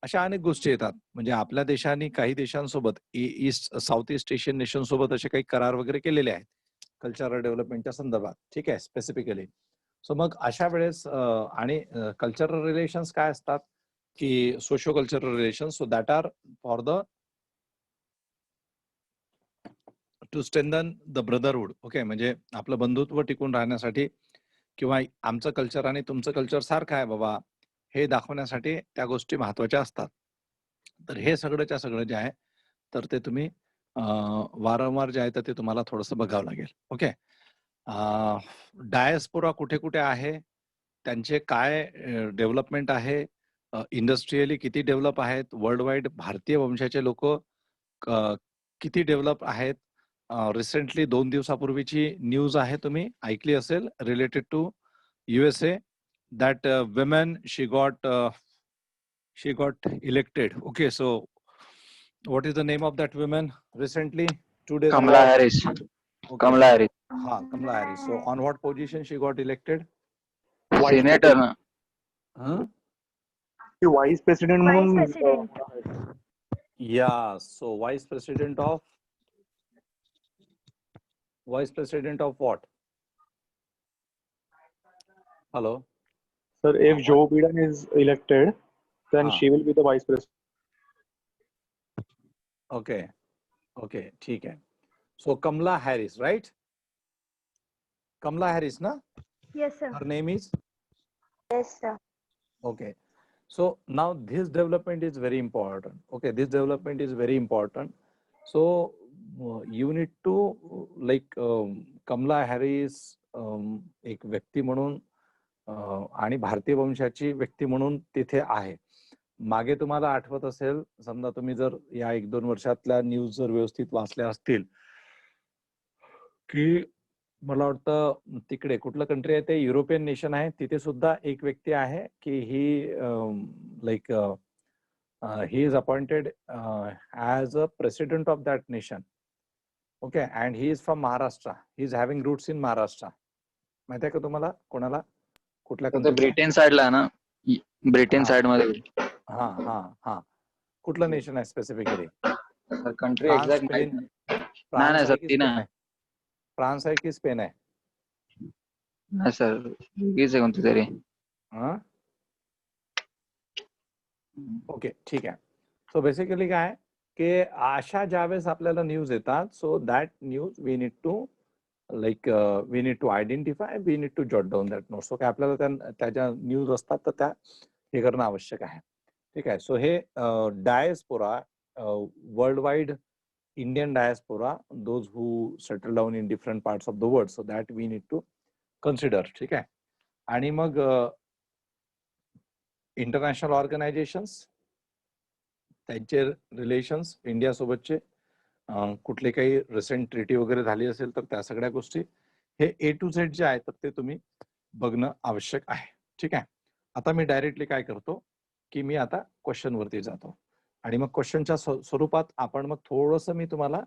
अशा अनेक गोष्टी येतात. म्हणजे आपल्या देशांनी काही देशांसोबत साऊथ ईस्ट एशियन नेशन सोबत असे काही करार वगैरे केलेले आहेत कल्चरल डेव्हलपमेंटच्या संदर्भात. ठीक आहे, स्पेसिफिकली. सो मग अशा वेळेस आणि कल्चरल रिलेशन्स काय असतात की socio cultural relations, so that are for the to strengthen the brotherhood. Okay, म्हणजे आपलं बंधुत्व टिकून राहण्यासाठी किंवा आमचं कल्चर आणि तुमचं कल्चर सारखं आहे बाबा हे दाखवण्यासाठी त्या गोष्टी महत्वाच्या असतात. तर हे सगळंच्या सगळं जे आहे तर ते तुम्ही वारंवार जे आहे तर ते तुम्हाला थोडंसं बघावं लागेल. ओके, डायस्पोरा कुठे कुठे आहे त्यांचे काय डेव्हलपमेंट आहे, इंडस्ट्रियली किती डेव्हलप आहेत, वर्ल्ड वाईड भारतीय वंशाचे लोक किती डेव्हलप आहेत. रिसेंटली 2 दिवसापूर्वीची न्यूज आहे, तुम्ही ऐकली असेल, related to USA, that women she got elected. Okay, so what is the name of that woman recently? 2 days Kamala ago. Harris. Okay. Kamala Harris. Kamala Harris. So on what position she got elected? Senator ना. Huh? Vice president Vice म्हणून President. Yeah, so vice president of what? Hello. Sir, if Joe Biden is elected, then हाँ. she will be the vice president. Okay, ठीक है. So Kamala Harris, right? Kamala Harris, na? Yes, sir. Her name is? Yes, sir. Okay. So now this development is very important. Okay, this development is very important. So you need to Kamala Harris एक व्यक्ती म्हणून आणि भारतीय वंशाची व्यक्ती म्हणून तिथे आहे. मागे तुम्हाला आठवत असेल, समजा तुम्ही जर या 1-2 वर्षातल्या न्यूज जर व्यवस्थित वाचल्या असतील, की मला वाटतं तिकडे कुठलं कंट्री आहे ते, युरोपियन नेशन आहे, तिथे सुद्धा एक व्यक्ती आहे की ही he is appointed as a president of that nation. Okay, and he is from Maharashtra. He is having roots in Maharashtra. माहिती आहे का तुम्हाला कोणाला, कुठल्या तो country ला? ब्रिटन साइडला ना, ब्रिटन साइड मध्ये. हा कुठलं नेशन आहे specifically? Country France, exact Spain? नाही फ्रान्स सर, आहे की ती स्पेन नाही. आहे? फ्रान्स आहे की स्पेन आहे? नाही सर, वेगळीच आहे कोणती तरी. ओके, ठीक आहे. सो बेसिकली काय की अशा ज्यावेळेस आपल्याला न्यूज येतात, so that news we need to identify, we need to jot down that notes. Okay, आपल्याला त्याच्या न्यूज असतात तर त्या हे करणं आवश्यक आहे. ठीक आहे. सो हे diaspora, world wide Indian diaspora, those who settle down in different parts of the world, so that we need to consider. ठीक आहे. आणि मग इंटरनॅशनल ऑर्गनायझेशन्स, त्यांचे रिलेशन्स इंडिया सोबतचे, कुठले काही रिसेंट ट्रीटी वगैरे झाली असेल तर त्या सगळ्या गोष्टी, हे A to Z जे आहे तर ते तुम्ही बघणं आवश्यक आहे. ठीक आहे. आता मी डायरेक्टली काय करतो की मी आता क्वेश्चन वरती जातो आणि मग क्वेश्चनच्या स्वरूपात आपण मग थोडंसं मी तुम्हाला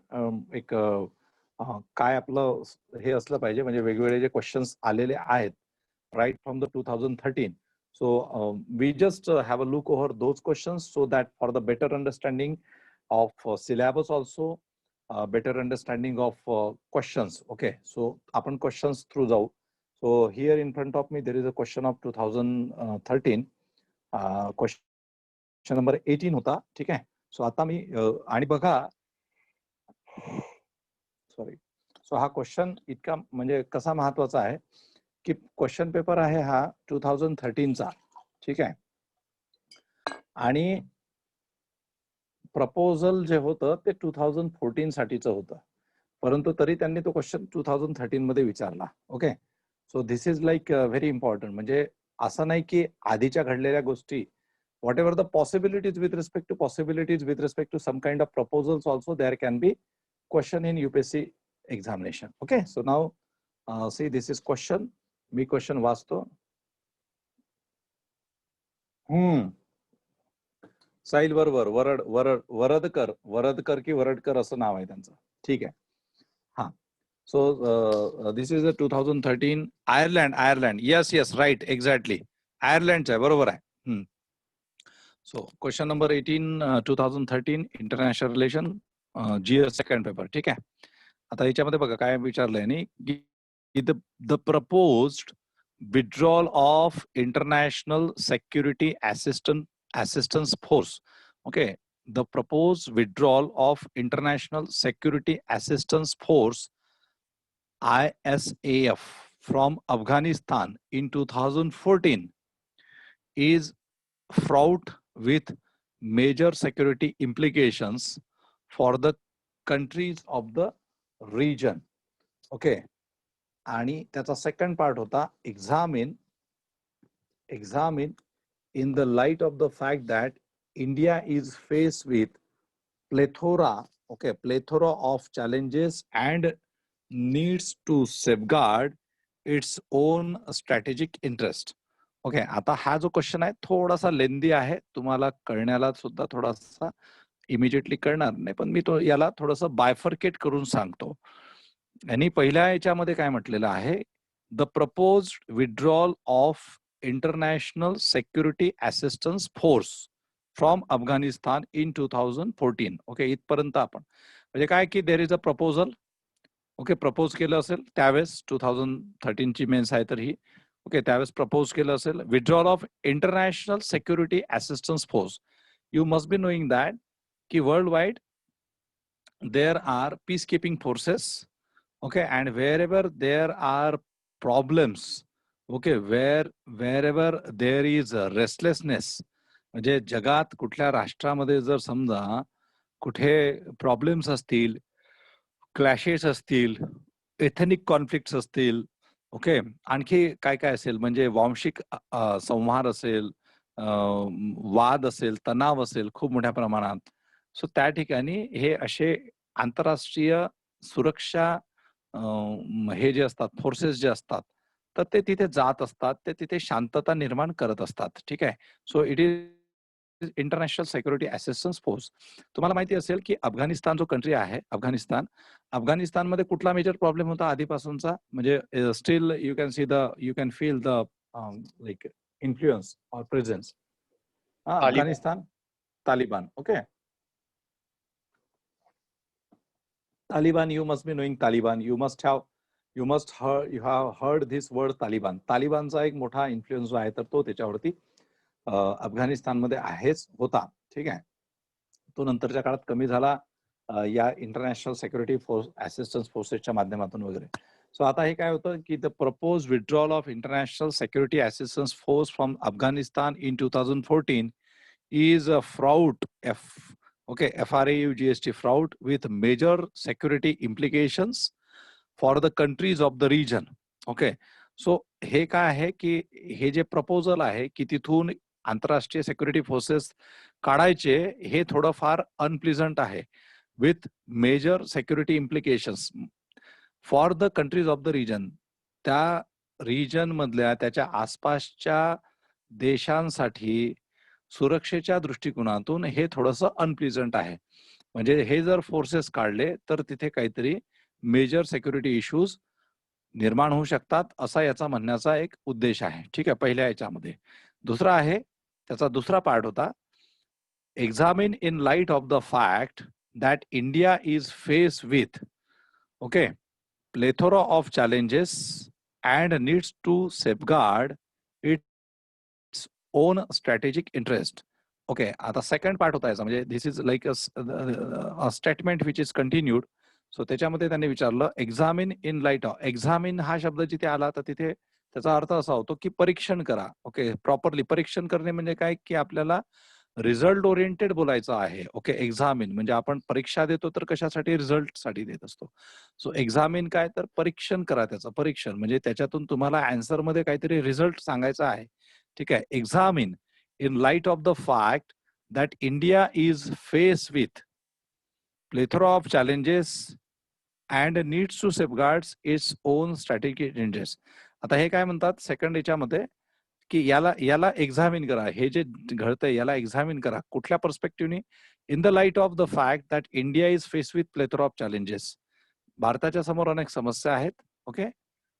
एक काय आपलं हे असलं पाहिजे, म्हणजे वेगवेगळे जे क्वेश्चन्स आलेले आहेत right from the 2013. So we just have a look over those questions so that for the better understanding of syllabus also, better understanding of questions. Okay, so आपण questions through जाऊ. So here in front of me there is a question of 2013. Question number 18 होता. ठीक आहे. सो आता मी आणि बघा, sorry, सो हा question इतका म्हणजे कसा महत्वाचा आहे की क्वेश्चन पेपर आहे हा 2013 चा. ठीक आहे. आणि प्रपोजल जे होतं ते 2014 साठीचं होतं, परंतु तरी त्यांनी तो क्वेश्चन 2013 मध्ये विचारला. Okay, so this is like very important. म्हणजे असं नाही की आधीच्या घडलेल्या गोष्टी, whatever the possibilities with respect to some kind of proposals also, there can be question in UPSC examination. Okay, so now see, this is question. Me question वाचतो. साहिल बरोबर, वरदकर की वरडकर असं नाव आहे त्यांचं. ठीक आहे. हा, so this is 2013 Ireland. Yes right, exactly आयर्लंडचं आहे, बरोबर आहे. So question number 18, 2013 international relation, GS second paper. ठीक आहे. आता याच्यामध्ये बघा काय विचारलंय नी की the proposed withdrawal of international security assistance force. Okay, the proposed withdrawal of international security assistance force ISAF from Afghanistan in 2014 is fraught with major security implications for the countries of the region. Okay, आणि त्याचा second part होता examine examine in the light of the fact that India is faced with plethora of challenges and needs to safeguard its own strategic interest. Okay, आता हा जो question आहे थोडासा लेंदी आहे, तुम्हाला कळण्याला सुद्धा थोडासा इमिजिएटली कळणार नाही, पण मी तो याला थोडंसं बायफर्केट करून सांगतो. आणि पहिल्या याच्यामध्ये काय म्हटलेलं आहे, the proposed withdrawal of international security assistance force from Afghanistan in 2014. Okay, इथपर्यंत आपण म्हणजे काय की देर is a proposal. Okay, propose केलं असेल त्यावेळेस 2013 ची मेन्स आहे तर ही. ओके, त्यावेळेस प्रपोज केलं असेल withdrawal of international security assistance force. You must be knowing that की world wide there are peacekeeping forces, okay, and wherever there are problems, okay, wherever there is a restlessness, म्हणजे जगात कुठल्या राष्ट्रामध्ये जर समजा कुठे प्रॉब्लेम्स असतील, क्लॅशेस असतील, ethnic conflicts असतील, ओके, आणखी काय काय असेल म्हणजे वांशिक संहार असेल, वाद असेल, तणाव असेल खूप मोठ्या प्रमाणात, सो त्या ठिकाणी हे असे आंतरराष्ट्रीय सुरक्षा हे जे असतात फोर्सेस जे असतात तर ते तिथे जात असतात, ते तिथे शांतता निर्माण करत असतात. ठीक आहे, so it is international security assistance force. तुम्हाला माहिती असेल की अफगाणिस्तान जो कंट्री आहे, अफगाणिस्तानमध्ये कुठला मेजर प्रॉब्लेम होता आधीपासूनचा, म्हणजे still you can feel the like influence or presence. Afghanistan, Taliban. Okay, Taliban, you must be knowing Taliban. You have heard this word Taliban. तालिबानचा एक मोठा इन्फ्लुएन्स जो आहे तर तो त्याच्यावरती अफगाणिस्तानमध्ये आहेच होता. ठीक आहे, तो नंतरच्या काळात कमी झाला या इंटरनॅशनल सिक्युरिटी फोर्स असिस्टन्स फोर्सेसच्या माध्यमातून वगैरे. सो आता हे काय होतं की the propose withdrawal of international security assistance force from Afghanistan in 2014 is a fraud. Okay, FRAUGST fraud with major security implications for the countries of the region. Okay, so हे काय आहे की हे जे proposal आहे की तिथून आंतरराष्ट्रीय सिक्युरिटी फोर्सेस काढायचे, हे थोडं फार अनप्लिझंट आहे with major security implications for the countries of the region. त्या रिजन मधल्या त्याच्या आसपासच्या देशांसाठी सुरक्षेच्या दृष्टिकोनातून हे थोडंसं अनप्लिझंट आहे. म्हणजे हे जर फोर्सेस काढले तर तिथे काहीतरी मेजर सिक्युरिटी इश्यूज निर्माण होऊ शकतात, असा याचा म्हणण्याचा एक उद्देश आहे. ठीक आहे, पहिल्या याच्यामध्ये. दुसरा आहे, त्याचा दुसरा पार्ट होता examine in light of the fact that India is face with okay plethora of challenges and needs to safeguard its own strategic interest. Okay, आता सेकंड पार्ट होता याचा, म्हणजे this is like a statement which is continued. So त्याच्यामध्ये त्यांनी विचारलं examine in light of. Examine हा शब्द जिथे आला तर तिथे त्याचा अर्थ असा होतो की परीक्षण करा. ओके, प्रॉपरली परीक्षण करणे म्हणजे काय की आपल्याला रिझल्ट ओरिएंटेड बोलायचं आहे. ओके, एक्झामिन म्हणजे आपण परीक्षा देतो तर कशासाठी, रिझल्ट साठी देत असतो. सो एक्झामिन काय तर परीक्षण करा, त्याचं परीक्षण म्हणजे त्याच्यातून तुम्हाला आन्सर मध्ये काहीतरी रिझल्ट सांगायचा आहे. ठीक आहे, examine in light of the fact that India is faced with plethora of challenges and needs to safeguard its own strategic interests. आता हे काय म्हणतात सेकंड याच्यामध्ये की याला एक्झामिन करा, हे जे घडतंय याला एक्झामिन करा. कुठल्या पर्स्पेक्टिव्हनी? In the light of the fact that India is face with plethora of challenges. भारताच्या समोर अनेक समस्या आहेत. ओके,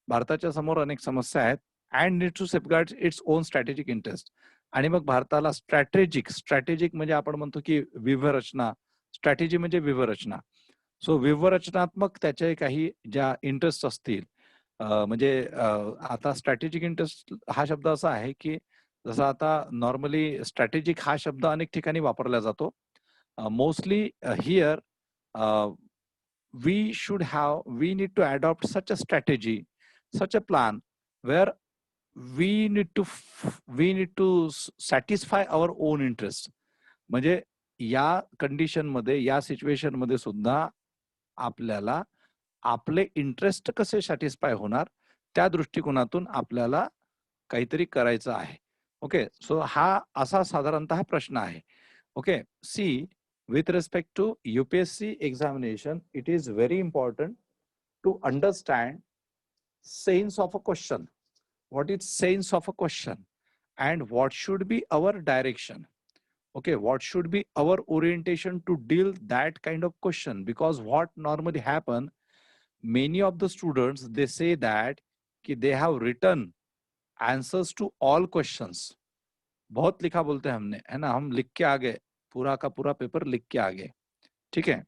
भारताच्या समोर अनेक समस्या आहेत and need to safeguard its own strategic interest. आणि मग भारताला स्ट्रॅटेजिक म्हणजे आपण म्हणतो की व्यूहरचना, स्ट्रॅटेजी म्हणजे व्यूहरचना. सो व्यूहरचनात्मक त्याचे काही ज्या इंटरेस्ट असतील, म्हणजे आता स्ट्रॅटेजिक इंटरेस्ट हा शब्द असा आहे की जसं आता नॉर्मली स्ट्रॅटेजिक हा शब्द अनेक ठिकाणी वापरला जातो. Mostly here we need to adopt such a strategy, such a plan where we need to satisfy our own interest. म्हणजे या कंडिशन मध्ये, या सिच्युएशन मध्ये सुद्धा आपल्याला आपले इंटरेस्ट कसे सॅटिस्फाय होणार त्या दृष्टिकोनातून आपल्याला काहीतरी करायचं आहे. ओके, सो हा असा साधारणतः प्रश्न आहे. Okay, see, with respect to UPSC examination, it is very important to understand sense of a question. What is sense of a question and what should be our direction? Okay, what should be our orientation to deal that kind of question? Because what normally happen, many of the students, they say that they have written answers to all questions. बहुत लिखा बोलते हैं हमने, है ना, हम लिख के आ गए, पूरा का पूरा पेपर लिख के आ गए, ठीक है.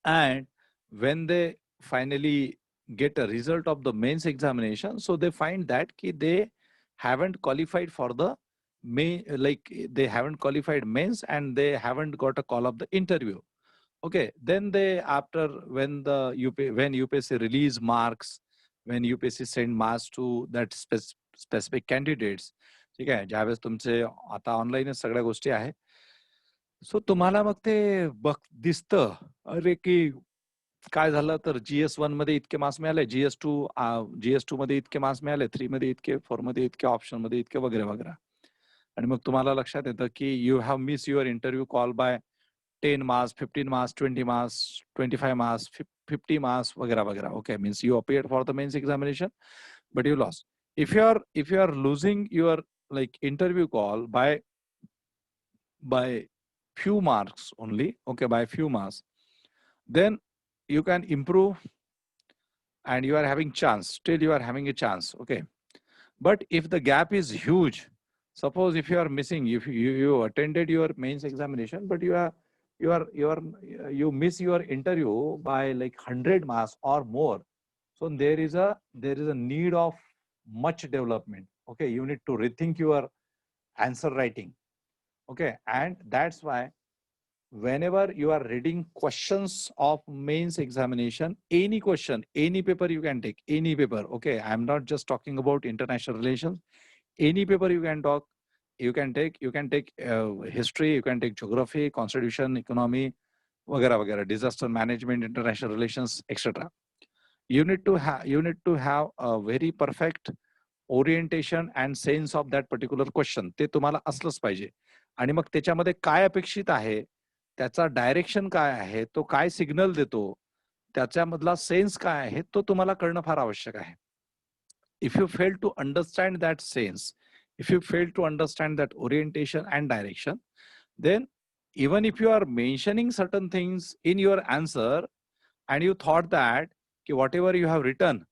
And when they finally get a result of the mains examination, so they find that they haven't qualified for the main, like they haven't qualified mains and they haven't got a call of the interview. Okay, then they, after when the when UPSC release marks, when UPSC send marks to that specific candidates, ठीक आहे, ज्यावेळेस तुमचे आता ऑनलाईनच सगळ्या गोष्टी आहे, सो तुम्हाला मग ते दिसतं, अरे की काय झालं तर GS1 मध्ये इतके मार्क्स मिळाले, GS2 मध्ये इतके मार्क्स मिळाले, 3 मध्ये इतके, 4 मध्ये इतके, ऑप्शन मध्ये इतके, वगैरे वगैरे. आणि मग तुम्हाला लक्षात येतं की you have miss your interview call by 10 marks, 15 marks, 20 marks, 25 marks, 50 marks, वगैरह वगैरह. Okay, means you appeared for the mains examination, but you lost. If you are losing your like interview call by few marks only, okay, by few marks, then you can improve and you are having chance. Still, you are having a chance. Okay, but if the gap is huge, suppose if you are missing, if you attended your mains examination, but you miss your interview by like 100 marks or more, so there is a need of much development. Okay, you need to rethink your answer writing. Okay, and that's why whenever you are reading questions of mains examination, any question, any paper you can take, any paper. Okay, I'm not just talking about international relations. Any paper you can talk, you can take history, you can take geography, constitution, economy, वगैरह वगैरह, disaster management, international relations, etc. You need to have a very perfect orientation and sense of that particular question. ते तुम्हाला असलंच पाहिजे. आणि मग त्याच्यामध्ये काय अपेक्षित आहे, त्याचा डायरेक्शन काय आहे, तो काय सिग्नल देतो, त्याच्यामधला सेन्स काय आहे, तो तुम्हाला कळणं फार आवश्यक आहे. If you fail to understand that sense, if you fail to understand that orientation and direction, then even if you are mentioning certain things in your answer and you thought that whatever you have written,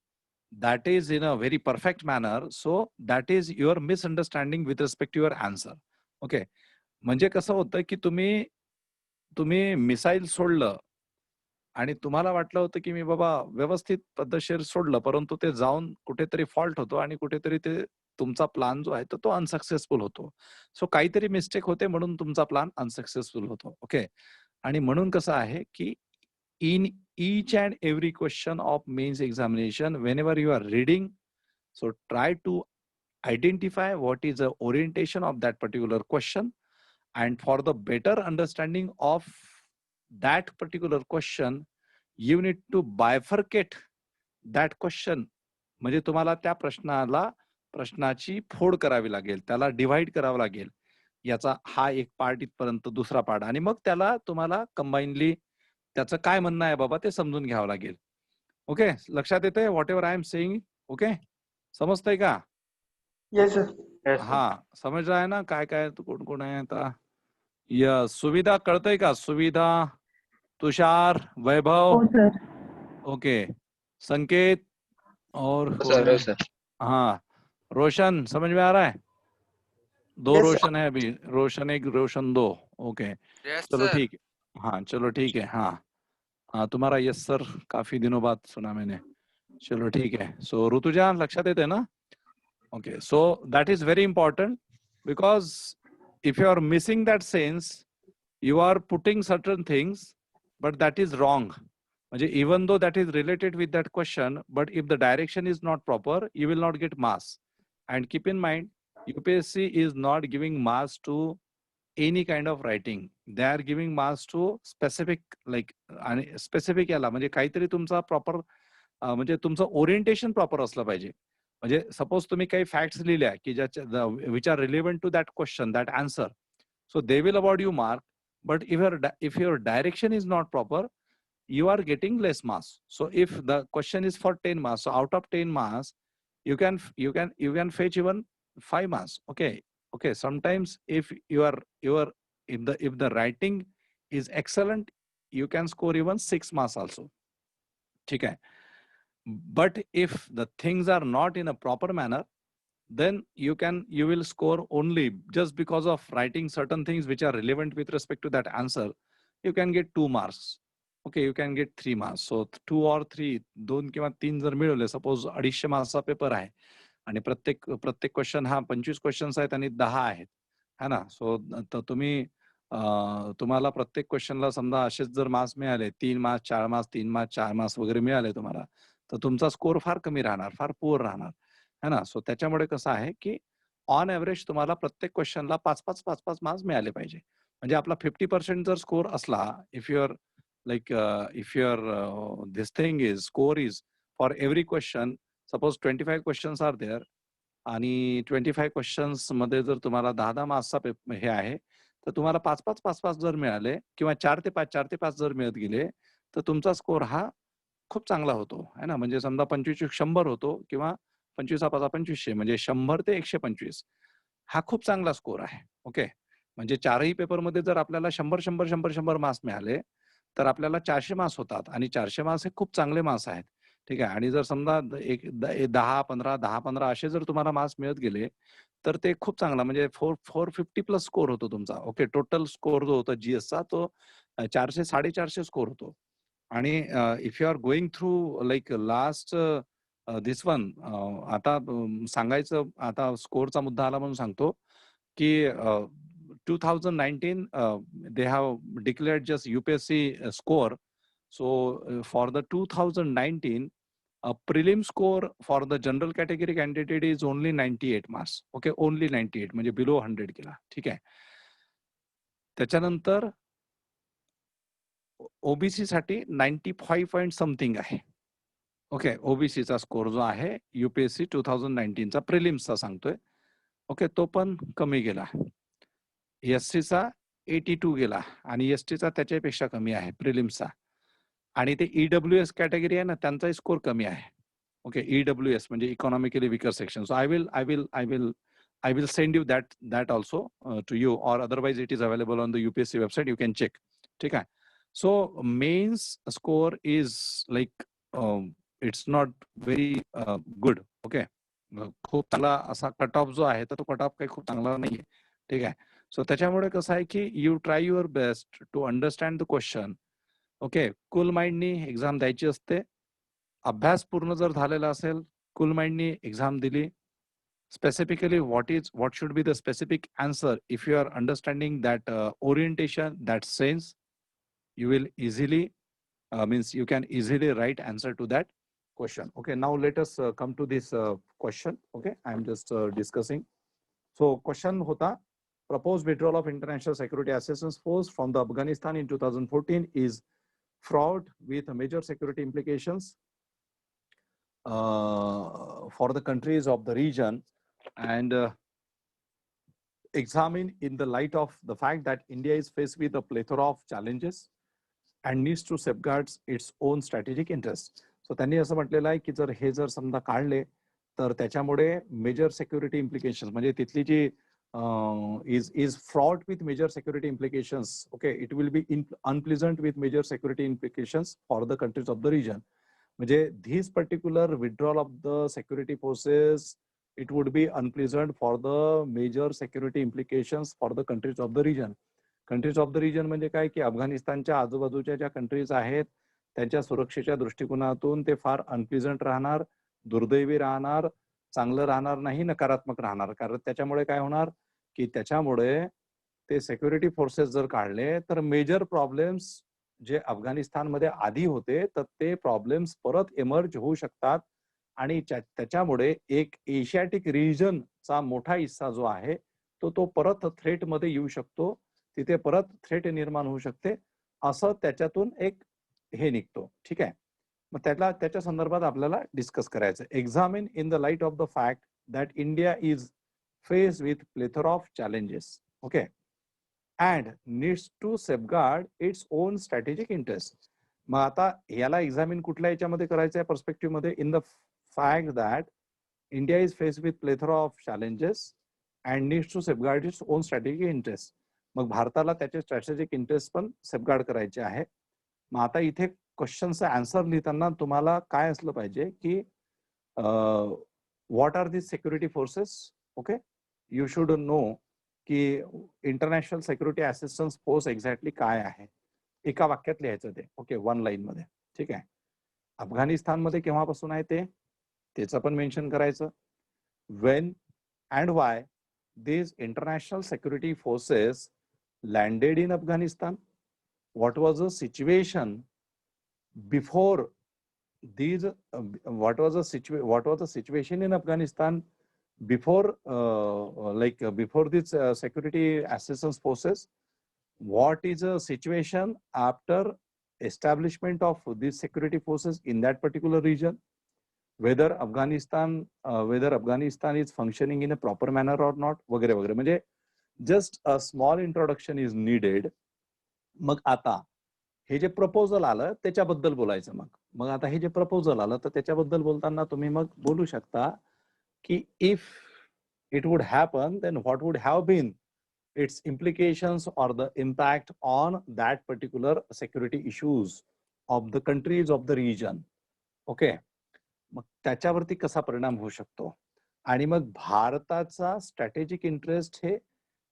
that is in a very perfect manner, so that is your misunderstanding with respect to your answer. Okay, म्हणजे कसं होतं की तुम्ही missile सोडलं आणि तुम्हाला वाटलं होतं की मी बाबा व्यवस्थित पद्धतशीर सोडलं, परंतु ते जाऊन कुठेतरी फॉल्ट होतो आणि कुठेतरी ते तुमचा प्लान जो आहे तो अनसक्सेसफुल होतो. सो काहीतरी मिस्टेक होते म्हणून तुमचा प्लान अनसक्सेसफुल होतो. ओके, आणि म्हणून कसं आहे की in each and every question of mains examination, whenever you are reading, so try to identify what is the orientation of that particular question, and for the better understanding of that particular question, you need to bifurcate that question. म्हणजे तुम्हाला त्या प्रश्नाची फोड करावी लागेल, त्याला divide करावं लागेल. याचा हा एक पार्ट इथपर्यंत, दुसरा पार्ट, आणि मग त्याला तुम्हाला कंबाइनली त्याचं काय म्हणणं आहे बाबा ते समजून घ्यावं लागेल. ओके, लक्षात येतंय what ever I am saying? Okay, समजतंय का? Yes, sir. हा, समज आहे ना काय काय कोण कोण आहे आता? सुविधा कळतंय का? सुविधा, तुषार, वैभव, ओके, संकेत और सर हाँ, रोशन, समझ में आ रहा है? दो रोशन है अभी, रोशन 1, रोशन 2. ओके, चलो ठीक है. हाँ चलो ठीक है. हाँ हाँ, तुम्हारा यस सर काफी दिनों बाद सुना मैंने. चलो ठीक है. सो ऋतुजा, लक्षात येते ना? Okay, so that is very important, because if you are missing that sense, you are putting certain things, but that is wrong. म्हणजे even though that is related with that question, but if the direction is not proper, you will not get marks. And keep in mind, UPSC is not giving marks to any kind of writing. They are giving marks to specific, like specific याला, म्हणजे काहीतरी तुमचा proper, म्हणजे तुमचं orientation proper असलं पाहिजे. म्हणजे suppose तुम्ही काही फॅक्ट्स लिहिल्या की ज्याच्या which are relevant to that question, that answer, so they will award you mark. But if your direction is not proper, you are getting less marks. So if the question is for 10 marks, so out of 10 marks you can fetch even 5 marks. Okay, sometimes if the writing is excellent, you can score even 6 marks also. Okay, but if the things are not in a proper manner, then you will score only just because of writing certain things which are relevant with respect to that answer. You can get 2 marks. Okay, you can get 3 marks. So 2 or 3, 2 किंवा 3 जर मिळवले, suppose 250 मार्क्सचा paper आहे आणि प्रत्येक question हा 25 questions आहेत आणि 10 आहेत, है ना. सो तुम्हाला प्रत्येक क्वेश्चनला समजा असेच जर मार्क्स मिळाले, 3 मार्क्स 4 मार्क्स 3 मार्क्स 4 मार्क्स वगैरे मिळाले तुम्हाला, तर तुमचा स्कोर फार कमी राहणार, फार पुअर राहणार, है ना. सो त्याच्यामुळे कसं आहे की ऑन एव्हरेज तुम्हाला प्रत्येक क्वेश्चनला 5-5 मार्क्स मिळाले पाहिजे. म्हणजे आपला 50% जर स्कोर असला, if your this thing is score is for every question, suppose 25 questions are there आणि 25 क्वेश्चन्स मध्ये जर तुम्हाला 10-10 मार्क्सचा हे आहे, तर तुम्हाला 5-5 जर मिळाले किंवा 4 ते 5 जर मिळत गेले, तर तुमचा स्कोर हा खूप चांगला होतो, है ना. म्हणजे समजा 25 100 होतो किंवा 25-2500, म्हणजे 100 ते 125 हा खूप चांगला स्कोर आहे. ओके, म्हणजे चारही पेपरमध्ये जर आपल्याला 100 मार्क्स मिळाले, तर आपल्याला 400 मार्क्स होतात आणि 400 मार्क्स हे खूप चांगले मार्क्स आहेत. ठीक आहे. आणि जर समजा 10-15 असे जर तुम्हाला मार्क्स मिळत गेले, तर ते खूप चांगला, म्हणजे 450 प्लस स्कोर होतो तुमचा. ओके, टोटल स्कोर जो होता जीएसचा तो 400-450 स्कोर होतो. आणि if you are going through like last this one, आता सांगायचं, आता स्कोरचा मुद्दा आला म्हणून सांगतो की 2019 they have declared just UPSC score. So for the 2019 prelim score for the general category candidate is only 98 marks. Okay, only 98, म्हणजे बिलो 100 गेला. ठीक आहे. त्याच्यानंतर ओबीसी साठी 95 पॉइंट समथिंग आहे. ओके, ओबीसीचा स्कोर जो आहे युपीएससी 2019चा प्रिलिम्सचा सांगतोय. ओके, तो पण कमी गेला. एससीचा 82 गेला आणि एसटीचा त्याच्यापेक्षा कमी आहे प्रिलिम्सचा. आणि ते ईडब्ल्यूएस कॅटेगरी आहे ना, त्यांचाही स्कोर कमी आहे. ओके, ईडब्ल्यूएस म्हणजे economically vicar section. So I will send you that also to you, or otherwise it is available on the UPSC website. You can check. ठीक आहे. So mains score is like it's not very good. Okay, खूप चांगला असा cut off जो आहे, तर तो cut off काही खूप चांगला नाहीये. ठीक आहे. सो त्याच्यामुळे कसं आहे की you try your best to understand the question. Okay, cool माइंडनी एक्झाम द्यायची असते. अभ्यास पूर्ण जर झालेला असेल, कूल माइंडनी एक्झाम दिली, specifically what should be the specific answer, if you are understanding that orientation, that sense, you will easily means you can easily write answer to that question. Okay, now let us come to this question. Okay, I am just discussing. So question hota, proposed withdrawal of international security assistance force from the Afghanistan in 2014 is fraud with major security implications for the countries of the region, and examine in the light of the fact that India is faced with a plethora of challenges and needs to safeguard its own strategic interests. So त्यांनी असं म्हटलेलं आहे की जर हे जर समजा काढले, तर त्याच्यामुळे मेजर सिक्युरिटी इम्प्लिकेशन्स, म्हणजे तिथली जी is fraught with major security implications. Okay, it will be unpleasant with major security implications for the countries of the region. म्हणजे this particular withdrawal of the security forces, it would be unpleasant for the major security implications for the countries of the region. Countries of the region म्हणजे काय की अफगाणिस्तानच्या आजूबाजूच्या ज्या countries आहेत, त्यांच्या सुरक्षेच्या दृष्टिकोनातून ते फार अनप्लीझंट राहणार, दुर्दैवी राहणार, चांगलं राहणार नाही, नकारात्मक राहणार. कारण त्याच्यामुळे काय होणार की त्याच्यामुळे ते सिक्युरिटी फोर्सेस जर काढले, तर मेजर प्रॉब्लेम्स जे अफगाणिस्तानमध्ये आधी होते, तर ते प्रॉब्लेम्स परत एमर्ज होऊ शकतात. आणि त्याच्यामुळे एक एशियाटिक रिजनचा मोठा हिस्सा जो आहे, तो परत थ्रेट मध्ये येऊ शकतो. तिथे परत थ्रेट निर्माण होऊ शकते, असं त्याच्यातून एक हे निघतो. ठीक आहे. मग त्याच्या संदर्भात आपल्याला डिस्कस करायचं. Examine in the light of the fact that India is face with plethora of challenges, okay, and needs to safeguard its own strategic interest. मग आता याला एक्झामिन कुठल्या याच्यामध्ये करायचं आहे पर्स्पेक्टिव्ह मध्ये? In the fact that India is face with plethora of challenges and needs to safeguard its own strategic interest. मग भारताला त्याचे स्ट्रॅटेजिक इंटरेस्ट पण सेफगार्ड करायचे आहे. मग आता इथे क्वेश्चनचा आन्सर लिहिताना तुम्हाला काय असलं पाहिजे की what are this security forces, okay, you should know की international security assistance force exactly काय आहे. एका वाक्यात लिहायचं ते, ओके, 1 लाईन मध्ये, ठीक आहे. अफगाणिस्तानमध्ये केव्हापासून आहे त्याचं पण मेन्शन करायचं. When and Y these international security forces landed in Afghanistan, what was the situation before these what was the situation in Afghanistan before before these security assistance forces, what is the situation after establishment of these security forces in that particular region, whether Afghanistan is functioning in a proper manner or not, वगैरे वगैरे. म्हणजे just a small introduction is needed. मग आता हे जे proposal आलं त्याच्याबद्दल बोलायचं. मग आता हे जे प्रपोजल आलं तर त्याच्याबद्दल बोलताना तुम्ही मग बोलू शकता की if it would happen then what would have been its implications or the impact on that particular security issues of the countries of the region, okay. मग त्याच्यावरती कसा परिणाम होऊ शकतो आणि मग भारताचा स्ट्रॅटेजिक इंटरेस्ट हे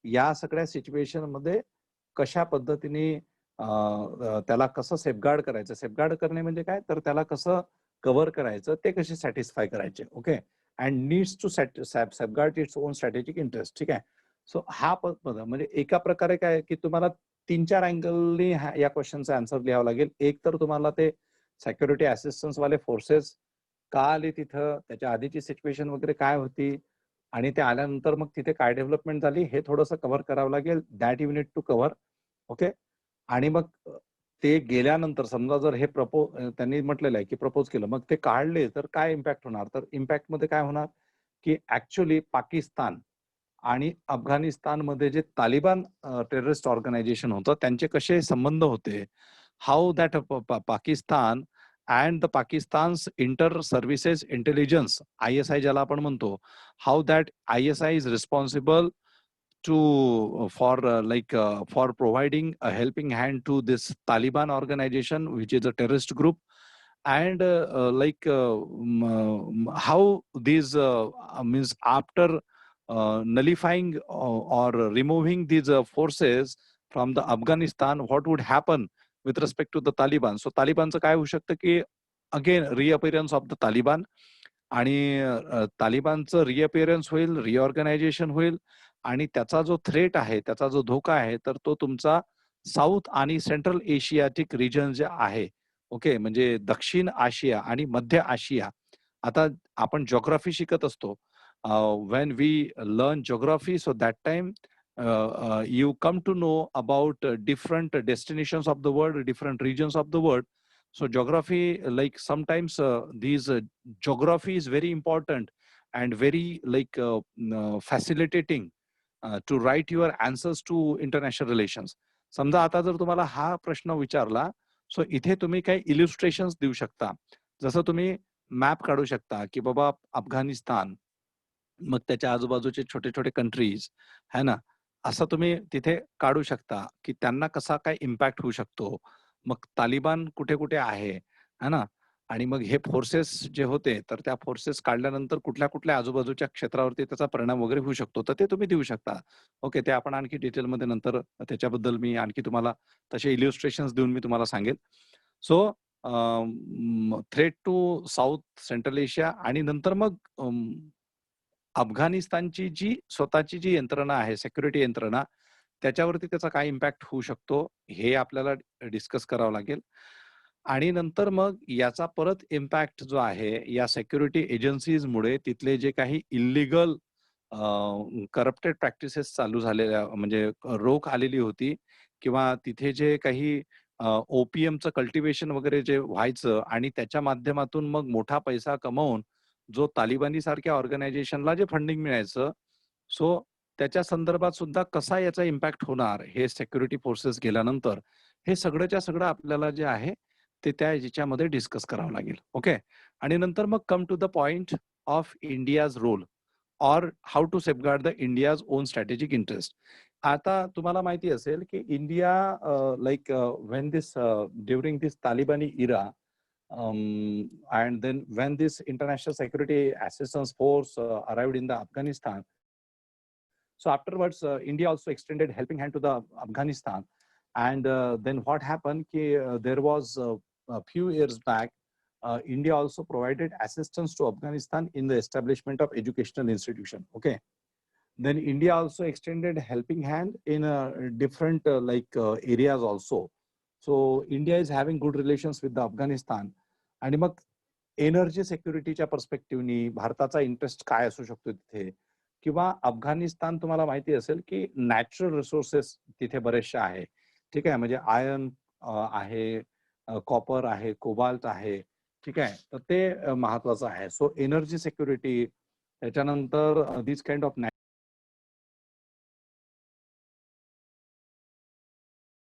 या सगळ्या सिच्युएशन मध्ये कशा पद्धतीने त्याला कसं सेफगार्ड करायचं. सेफगार्ड करणे म्हणजे काय, तर त्याला कसं कव्हर करायचं, ते कसे सॅटिस्फाय करायचे, okay, and needs to safeguard its own strategic interest, ठीक आहे. सो हा म्हणजे एका प्रकारे काय की तुम्हाला 3-4 अँगलनी या क्वेश्चनचा आन्सर लिहावं लागेल. एक तर तुम्हाला ते सिक्युरिटी असिस्टन्स वाले फोर्सेस का आले तिथं, त्याच्या आधीची सिच्युएशन वगैरे काय होती आणि ते आल्यानंतर मग तिथे काय डेव्हलपमेंट झाली हे थोडंसं कव्हर करावं लागेल. That you need to cover, okay. आणि मग ते गेल्यानंतर समजा जर हे त्यांनी म्हटलेलं आहे की प्रपोज केलं, मग ते काढले तर काय इम्पॅक्ट होणार, तर इम्पॅक्ट मध्ये काय होणार की ऍक्च्युअली पाकिस्तान आणि अफगाणिस्तानमध्ये जे तालिबान टेररिस्ट ऑर्गनायझेशन होतं त्यांचे कसे संबंध होते, हाऊ that Pakistan and the Pakistan's inter services intelligence, ISI ज्याला आपण म्हणतो, how that ISI is responsible to for providing a helping hand to this Taliban organization which is a terrorist group, and how these means after nullifying or removing these forces from the Afghanistan, what would happen with respect to the Taliban. So तालिबानचं काय होऊ शकतं की again रिअपिअरन्स of the Taliban आणि तालिबानचं रिअपिअरन्स होईल, reorganisation होईल आणि त्याचा जो थ्रेट आहे, त्याचा जो धोका आहे, तर तो तुमचा साऊथ आणि सेंट्रल एशियाटिक रिजन जे आहे, ओके, म्हणजे दक्षिण आशिया आणि मध्य आशिया. आता आपण ज्योग्राफी शिकत असतो. when we learn geography, so that time you come to know about different destinations of the world, different regions of the world. So geography, like sometimes these geography is very important and very facilitating to write your answers to international relations. समजा आता जर तुम्हाला हा प्रश्न विचारला, सो इथे तुम्ही काही इलिस्ट्रेशन्स देऊ शकता. जसं तुम्ही मॅप काढू शकता की बाबा अफगाणिस्तान, मग त्याच्या आजूबाजूचे छोटे छोटे कंट्रीज है ना, असं तुम्ही तिथे काढू शकता की त्यांना कसा काय इम्पॅक्ट होऊ शकतो. मग तालिबान कुठे कुठे आहे है ना, आणि मग हे फोर्सेस जे होते तर त्या फोर्सेस काढल्यानंतर कुठल्या कुठल्या आजूबाजूच्या क्षेत्रावरती त्याचा परिणाम वगैरे होऊ शकतो, तर ते तुम्ही देऊ शकता. ओके, ते आपण आणखी डिटेलमध्ये नंतर त्याच्याबद्दल मी आणखी तुम्हाला तसे इलिस्ट्रेशन्स देऊन मी तुम्हाला सांगेल. So threat to South Central Asia आणि नंतर मग अफगाणिस्तानची जी स्वतःची जी यंत्रणा आहे, सिक्युरिटी यंत्रणा, त्याच्यावरती त्याचा काय इम्पॅक्ट होऊ शकतो हे आपल्याला डिस्कस करावं लागेल. आणि नंतर मग याचा परत इम्पॅक्ट जो आहे या सिक्युरिटी एजन्सीजमुळे तिथले जे काही इल्लीगल करप्टेड प्रॅक्टिसेस चालू झालेल्या, म्हणजे रोख आलेली होती, किंवा तिथे जे काही ओपीएमचं कल्टिवेशन वगैरे जे व्हायचं आणि त्याच्या माध्यमातून मग मोठा पैसा कमवून जो तालिबानी सारख्या ऑर्गनायझेशनला जे फंडिंग मिळायचं, सो त्याच्या संदर्भात सुद्धा कसा याचा इम्पॅक्ट होणार हे सिक्युरिटी फोर्सेस गेल्यानंतर हे सगळंच्या सगळं आपल्याला जे आहे ते त्या याच्यामध्ये डिस्कस करावं लागेल. ओके. आणि नंतर मग come to the point of India's role or how to safeguard the India's own strategic interest. आता तुम्हाला माहिती असेल की India like when this during this Talibani era and then when this international security assistance force arrived in the Afghanistan, so afterwards India also extended helping hand to the Afghanistan, and then what happened there was a few years back India also provided assistance to Afghanistan in the establishment of educational institution. Okay. Then India also extended helping hand in different areas also. So India is having good relations with the Afghanistan. आणि मग energy सिक्युरिटीच्या पर्स्पेक्टिव्हनी भारताचा interest काय असू शकतो तिथे, किंवा अफगाणिस्तान तुम्हाला माहिती असेल की नॅचरल रिसोर्सेस तिथे बरेचसे आहे. ठीक आहे. म्हणजे आयर्न आहे, कॉपर आहे, कोबाल्ट आहे. ठीक आहे. तर ते महत्वाचं आहे. सो एनर्जी सिक्युरिटी, त्याच्यानंतर this kind of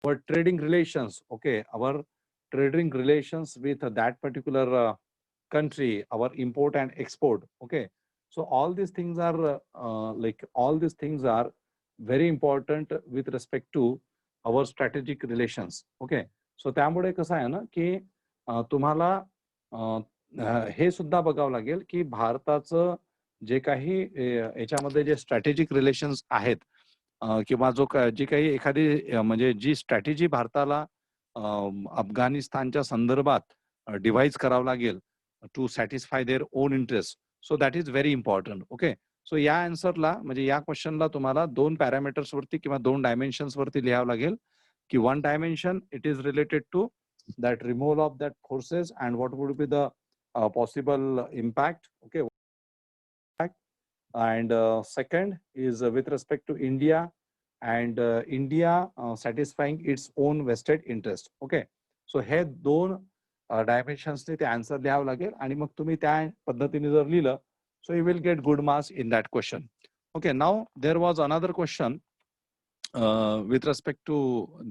our trading relations, okay, our trading relations with that particular country, our import and export. Okay. So all these things are all these things are very important with respect to our strategic relations. Okay. So त्यामुळे कसं आहे ना की तुम्हाला हे सुद्धा बघावं लागेल की भारताचं जे काही याच्यामध्ये जे स्ट्रॅटेजिक रिलेशन्स आहेत किंवा जी काही एखादी म्हणजे जी स्ट्रॅटेजी भारताला अफगाणिस्तानच्या संदर्भात डिव्हाइस करावं लागेल to satisfy their own interest. So that is very important. Okay. So या आन्सरला म्हणजे या क्वेश्चनला तुम्हाला 2 पॅरामीटर्स वरती किंवा 2 डायमेन्शन्स वरती लिहावं लागेल की 1 dimension it is related to that removal of that forces and what would be the possible impact. Okay. And second is with respect to India and India satisfying its own vested interest. Okay. So हे 2 डायमेन्शन्सने ते answer लिहावं लागेल आणि मग तुम्ही त्या पद्धतीने जर लिहिलं so you will get good marks in that question. Okay. Now there was another question with respect to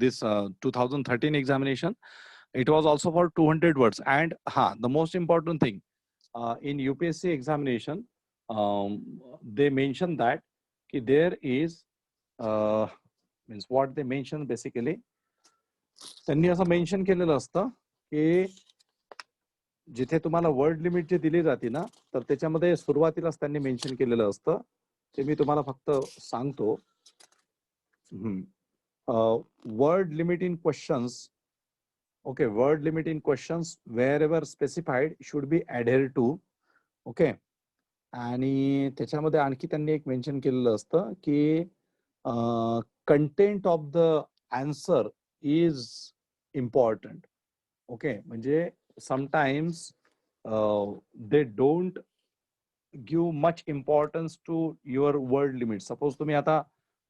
this 2013 examination. It was also for 200 words, and the most important thing in UPSC examination, they mention that there is means what they mention basically, त्यांनी असं mention केलेलं असतं की जिथे तुम्हाला word limit जे दिली जाते ना तर त्याच्यामध्ये सुरुवातीलाच त्यांनी मेन्शन केलेलं असतं. ते मी तुम्हाला फक्त सांगतो. Word limit in questions. Okay. Word limit in questions wherever specified should be adhere to. Okay. आणि त्याच्यामध्ये आणखी त्यांनी एक मेन्शन केलेलं असतं की content of the answer is important. Okay. म्हणजे sometimes they don't give much importance to your word limit. Suppose तुम्ही आता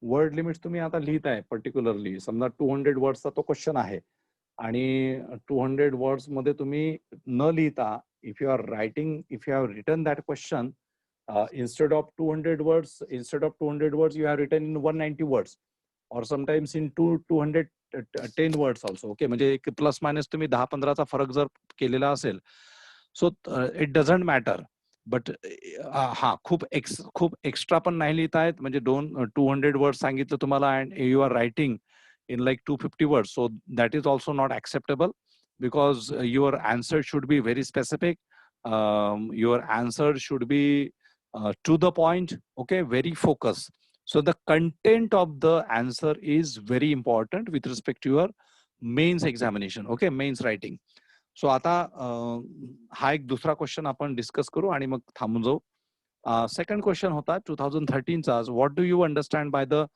वर्ड लिमिट तुम्ही आता लिहिताय पर्टिक्युलरली, समजा 200 वर्ड्सचा तो क्वेश्चन आहे आणि 200 वर्ड्स मध्ये तुम्ही न लिहिता if you have written that question instead of 200 words you have written in 190 words or sometimes in 210 words also. Okay. म्हणजे एक प्लस मायनस तुम्ही 10-15चा फरक जर केलेला असेल so it doesn't matter. But खूप एक्स्ट्रा पण नाही लिहिता आहेत. म्हणजे 200 वर्ड्स सांगितलं तुम्हाला and you are writing in like 250 words, so that is also not acceptable because your answer should be very specific. Your answer should be to the point. Okay. Very focused. So the content of the answer is very important with respect to your mains examination. Okay. Mains writing. So आता हा एक दुसरा question आपण discuss करू आणि मग थांबून जाऊ. Second question होता 2013 चा. What do you understand by the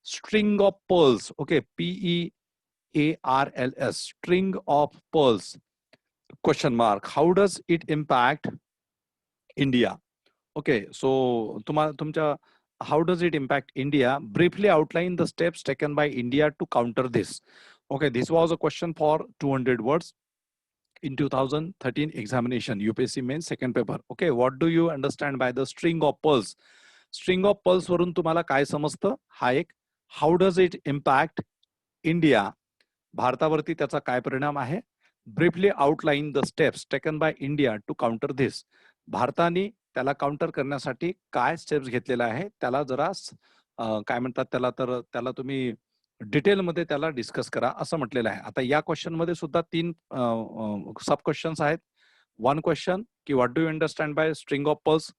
string of pearls? Okay. PEARLS. String of pearls. Question mark. How does it impact India? Okay. So how does it impact India? Briefly outline the steps taken by India to counter this. Okay, this was a question for 200 words in 2013 examination, UPSC main second paper. Okay, what do you understand by the string of pearls? String of pearls वरून तुम्हाला काय समजतं? हा एक. How does it impact India? भारतावरती त्याचा काय परिणाम आहे? Briefly outline the steps taken by India to counter this. भारताने त्याला काउंटर करण्यासाठी काय स्टेप्स घेतलेले आहे त्याला जरा काय म्हणतात त्याला तुम्ही डिटेलमध्ये त्याला डिस्कस करा असं म्हटलेलं आहे. आता या क्वेश्चन मध्ये सुद्धा 3 सब क्वेश्चन्स आहेत. वन क्वेश्चन की what do you understand by string of pearls?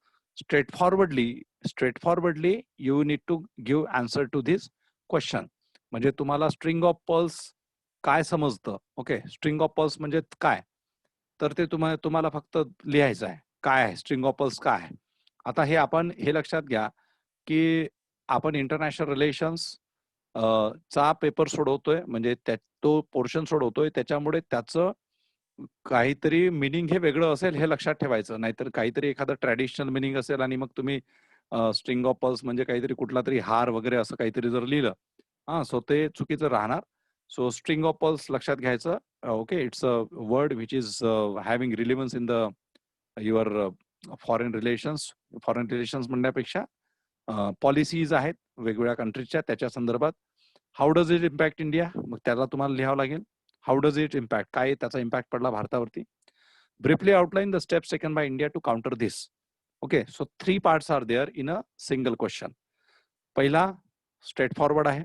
Straightforwardly you need to give answer to this question. म्हणजे तुम्हाला स्ट्रिंग ऑफ पर्ल्स काय समजतं? ओके, स्ट्रिंग ऑफ पर्ल्स म्हणजे काय? तर ते तुम्हाला फक्त लिहायचं आहे. काय आहे स्ट्रिंग ऑफ पर्ल्स काय आहे? आता हे लक्षात घ्या की आपण इंटरनॅशनल रिलेशन्स चा पेपर सोडवतोय, म्हणजे तो पोर्शन सोडवतोय, त्याच्यामुळे त्याचं काहीतरी मिनिंग हे वेगळं असेल हे लक्षात ठेवायचं. नाहीतर काहीतरी एखादं ट्रॅडिशनल मिनिंग असेल आणि मग तुम्ही स्ट्रिंग ऑफ पर्ल्स म्हणजे काहीतरी कुठला तरी हार वगैरे असं काहीतरी जर लिहिलं सो ते चुकीचं राहणार. सो स्ट्रिंग ऑफ पर्ल्स लक्षात घ्यायचं. Okay, it's a word which is having relevance in the your foreign relations म्हणण्यापेक्षा पॉलिसीज आहेत वेगवेगळ्या कंट्रीजच्या त्याच्या संदर्भात. How does it impact India? मग त्याला तुम्हाला लिहावं लागेल. How does it impact? काय त्याचा इम्पॅक्ट पडला भारतावरती? Briefly outline the steps taken by India to counter this. Okay, so 3 parts are there in a single question. पहिला स्ट्रेट फॉरवर्ड आहे.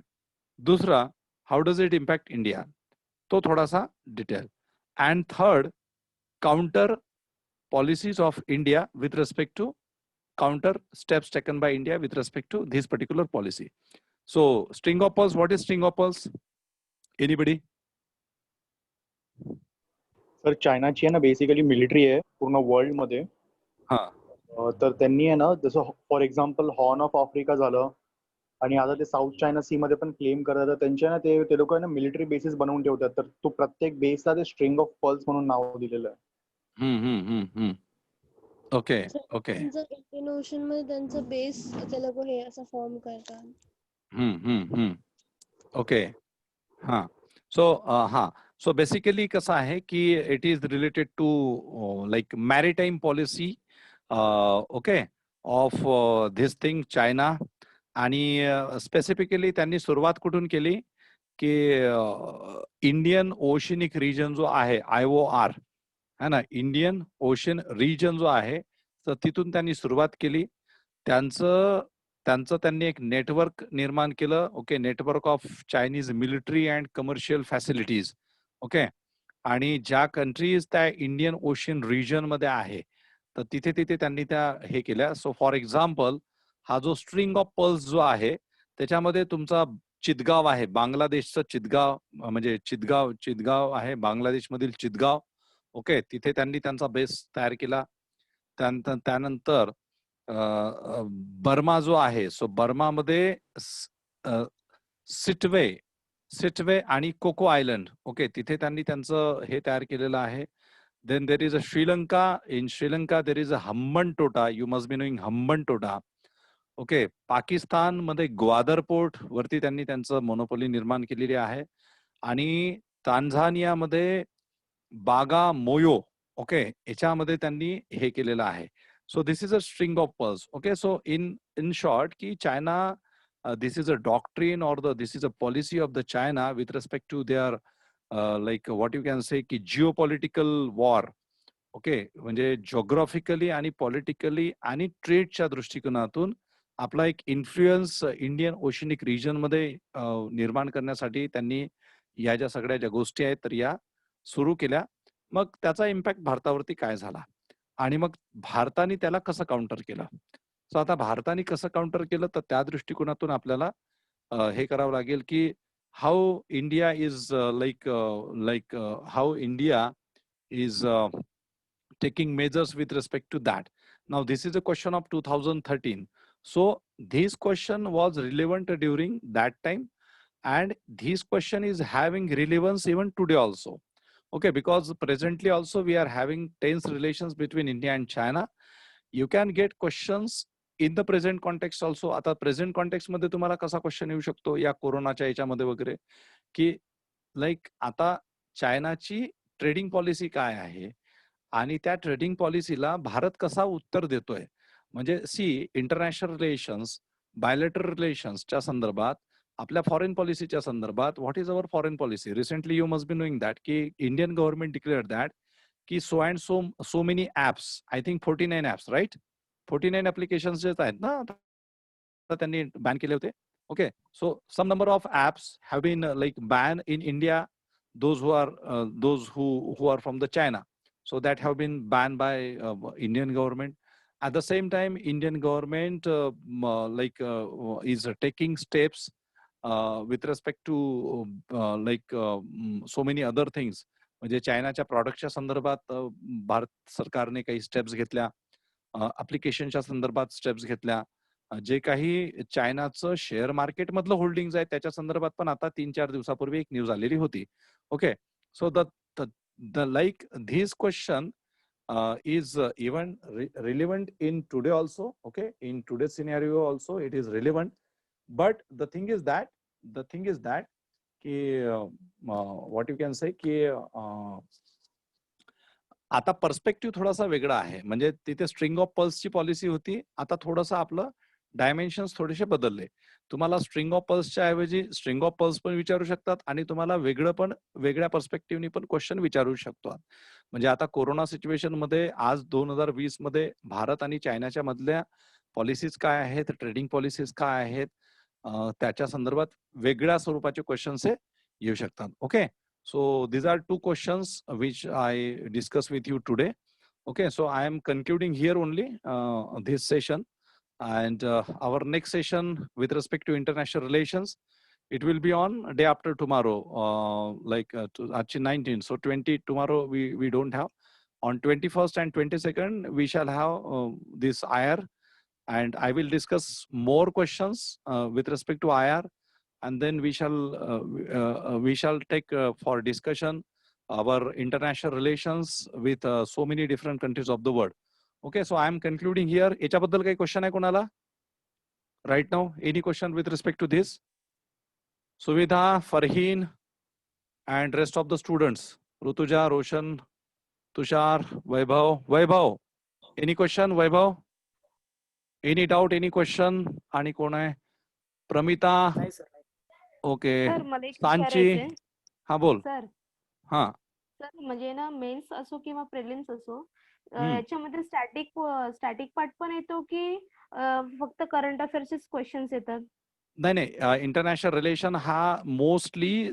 दुसरा how does it impact India, तो थोडासा detail. And third counter policies of India with respect to counter steps taken by India with respect to this particular policy. So string of pearls, what is string of pearls? Anybody? Sir चायनाची आहे ना basically military आहे पूर्ण world मध्ये. तर त्यांनी आहे ना जसं for example horn of Africa झालं आणि आता ते साऊथ चायना सी मध्ये पण क्लेम करतात. त्यांच्या ना ते लोक ना मिलिटरी बेसिस बनवून ठेवतात. तर तो प्रत्येक बेसला ते स्ट्रिंग ऑफ पर्ल्स म्हणून नाव दिलेलं आहे. ओके. इंडियन ओशन मध्ये त्यांचा बेस ते लोक हे असं फॉर्म करतात. ओके. सो बेसिकली कसं आहे की it is related to like maritime policy okay of this thing China. आणि स्पेसिफिकली त्यांनी सुरुवात कुठून केली की इंडियन ओशनिक रिजन जो आहे IOR है ना, इंडियन ओशन रिजन जो आहे तर तिथून त्यांनी सुरुवात केली. त्यांनी एक नेटवर्क निर्माण केलं. Okay, network of Chinese military and commercial facilities. Okay, आणि ज्या कंट्रीज त्या इंडियन ओशन रिजन मध्ये आहे तर तिथे त्यांनी त्या हे केल्या. सो फॉर एक्झाम्पल हा जो स्ट्रिंग ऑफ पर्ल्स जो आहे त्याच्यामध्ये तुमचा चितगाव आहे, बांगलादेशचं चितगाव, म्हणजे चितगाव आहे बांगलादेश मधील चितगाव. ओके, तिथे त्यांनी त्यांचा बेस तयार केला. त्यानंतर बर्मा जो आहे सो बर्मामध्ये सिटवे आणि कोको आयलंड. ओके, तिथे त्यांनी त्यांचं हे तयार केलेलं आहे. Then there is a Sri Lanka. In Sri Lanka there is a Hambantota. You must be knowing Hambantota. Okay, Pakistan मध्ये ग्वादर पोर्ट वरती त्यांनी त्यांचं मोनोपोली निर्माण केलेली आहे. आणि तांझानियामध्ये बागा मोयो. ओके, याच्यामध्ये त्यांनी हे केलेलं आहे. सो this is a string of pearls. Okay, so in short की China this is a doctrine or this is a policy of the China with respect to their like what you can say की geopolitical war. Okay, म्हणजे geographically आणि politically आणि ट्रेडच्या दृष्टिकोनातून आपला एक influence Indian oceanic region मध्ये निर्माण करण्यासाठी त्यांनी या ज्या सगळ्या ज्या गोष्टी आहेत तर या सुरू केल्या. मग त्याचा इम्पॅक्ट भारतावरती काय झाला आणि मग भारताने त्याला कसं काउंटर केलं. सो आता भारताने कसं काउंटर केलं तर त्या दृष्टिकोनातून आपल्याला हे करावं लागेल की how India is like how India is taking measures with respect to that. Now this is a question of 2013. So this question was relevant during that time and this question is having relevance even today also. Okay, because presently also we are having tense relations between India and China. You can get questions in the present context also. आता present context मध्ये तुम्हाला कसा question येऊ शकतो या कोरोनाच्या याच्यामध्ये वगैरे की लाईक आता चायनाची ट्रेडिंग पॉलिसी काय आहे आणि त्या ट्रेडिंग पॉलिसीला भारत कसा उत्तर देतोय. म्हणजे सी इंटरनॅशनल रिलेशन्स, बायोलेटरल रिलेशन्सच्या संदर्भात, आपल्या फॉरेन पॉलिसीच्या संदर्भात, what is our foreign policy. Recently you must be knowing that की इंडियन गव्हर्नमेंट डिक्लेअर्ड दॅट की so and so many apps, I think 49 apps, right, 49 applications जे आहेत ना तर त्यांनी बॅन केले होते. Okay, so some number of apps have been like banned in India. Those who are from the China, so that have been banned by Indian government. At the same time, Indian government is taking steps with respect to so many other things. म्हणजे चायनाच्या प्रॉडक्टच्या संदर्भात भारत सरकारने काही steps घेतल्या, ऍप्लिकेशनच्या संदर्भात steps घेतल्या. जे काही चायनाचं share market मधलं holdings आहे त्याच्या संदर्भात पण आता 3-4 दिवसापूर्वी एक न्यूज आलेली होती. Okay, so the like this question is even relevant in today also. Okay, in today's scenario also it is relevant, but the thing is that ki what you can say ki आता perspective थोडासा वेगळा आहे. म्हणजे तिथे string of पल्सची policy होती, आता थोडंसं आपलं डायमेन्शन्स थोडेसे बदलले. तुम्हाला स्ट्रिंग ऑफ पल्सच्या ऐवजी स्ट्रिंग ऑफ पल्स पण विचारू शकतात आणि तुम्हाला वेगळ्या पर्स्पेक्टिव्हनी पण क्वेश्चन विचारू शकतो. म्हणजे आता कोरोना सिच्युएशन मध्ये आज 2020 मध्ये भारत आणि चायनाच्या मधल्या पॉलिसीज काय आहेत, ट्रेडिंग पॉलिसीज काय आहेत, त्याच्या संदर्भात वेगळ्या स्वरूपाचे क्वेश्चन्स हे येऊ शकतात. Okay, so these are two questions which I discuss with you today. Okay, so I am concluding here only this session, and our next session with respect to international relations, it will be on day after tomorrow, actually 19, so 20 tomorrow we don't have. On 21st and 22nd we shall have this IR, and I will discuss more questions with respect to IR, and then we shall take for discussion our international relations with so many different countries of the world. Okay, so I am concluding here. याच्याबद्दल काही question आहे कोणाला right now? Any question with respect to this? Suvidha, Farheen, and rest of the students. Rutuja, Roshan, Tushar, Vaibhav. Any question, Vaibhav? Any doubt, any question? आणि कोण आहे? Pramita. Okay, sir मला एक सांची. विचारायचंय. हा बोल. सर हा सर म्हणजे ना मेन्स असो किंवा प्रिलिम्स असो, याच्यामध्ये स्टॅटिक पार्ट पण येतो की फक्त करंट अफेअर्सचे क्वेश्चन्स येतात? नाही, इंटरनॅशनल रिलेशन हा मोस्टली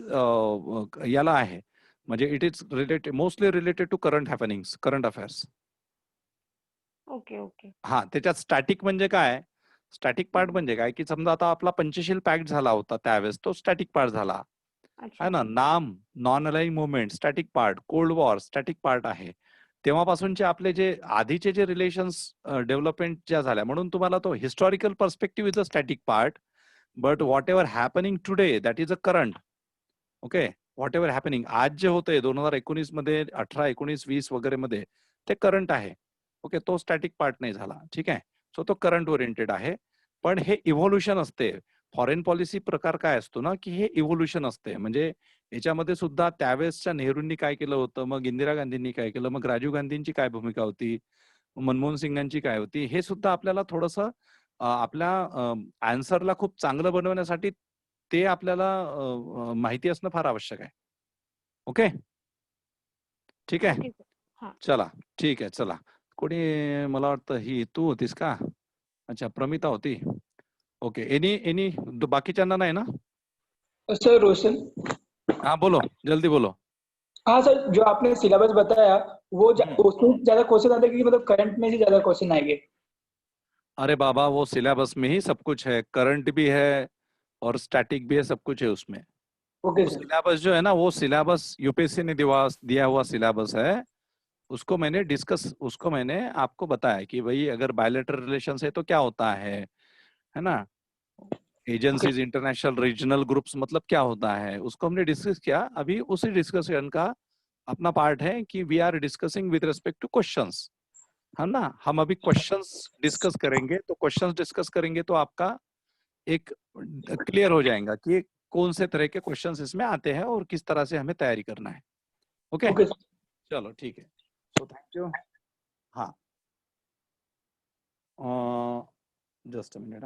याला आहे, म्हणजे it is mostly related to current happenings, current affairs. Okay okay. हा, त्याच्यात स्टॅटिक म्हणजे काय, स्टॅटिक पार्ट म्हणजे काय की समजा आता आपला पंचशील पॅक्ट झाला होता त्यावेळेस, तो स्टॅटिक पार्ट झाला आहे ना. NAM, non aligning movement, static part. Cold war static part आहे. तेव्हापासूनचे आपले जे आधीचे जे रिलेशन्स डेव्हलपमेंट ज्या झाल्या, म्हणून तुम्हाला तो historical perspective is a static part, but what ever happening today that is a current. Okay, what ever happening आज जे होतंय 2019 मध्ये, 18, 19, 20 वगैरे मध्ये, ते करंट आहे. ओके, तो स्टॅटिक पार्ट नाही झाला. ठीक आहे, सो तो करंट ओरिएंटेड आहे. पण हे इव्होल्युशन असते. फॉरेन पॉलिसी प्रकार काय असतो ना की हे इव्होल्युशन असते. म्हणजे याच्यामध्ये सुद्धा त्यावेळेसच्या नेहरूंनी काय केलं होतं, मग इंदिरा गांधींनी काय केलं, मग राजीव गांधींची काय भूमिका होती, मनमोहन सिंगांची काय होती, हे सुद्धा आपल्याला थोडंसं आपल्या आन्सरला खूप चांगलं बनवण्यासाठी ते आपल्याला माहिती असणं फार आवश्यक आहे. ओके, ठीक आहे, चला ठीक आहे. चला, कोणी, मला वाटतं ही तू होतीस का? अच्छा, प्रमिता होती. ओके, एनी बाकीच्यांना नाही ना? सर रोशन, हाँ बोलो, जल्दी बोलो. हाँ सर, जो आपने सिलेबस बताया वो उसमें ज्यादा क्वेश्चन आते कि मतलब करंट में से ज्यादा क्वेश्चन आएंगे? अरे बाबा, वो सिलेबस में ही सब कुछ है, करंट भी है और स्टैटिक भी है, सब कुछ है उसमें. ओके सर, सिलेबस जो है ना, वो सिलेबस यूपीएससी ने दिया हुआ सिलेबस है. उसको मैंने आपको बताया कि भाई अगर बायलैटरल रिलेशन है तो क्या होता है ना. एजेंसीज, इंटरनेशनल रीजनल ग्रुप्स मतलब क्या होता है, उसको हमने डिस्कस किया. अभी उसी डिस्कशन का अपना पार्ट है कि we are discussing with respect to questions, है ना. हम अभी क्वेश्चंस डिस्कस करेंगे, तो क्वेश्चंस डिस्कस करेंगे तो आपका एक क्लियर हो जाएगा कि कौन से तरह के क्वेश्चंस इसमें आते हैं और किस तरह से हमें तैयारी करना है। ओके ओके चलो ठीक है, सो थैंक यू। हाँ just a minute.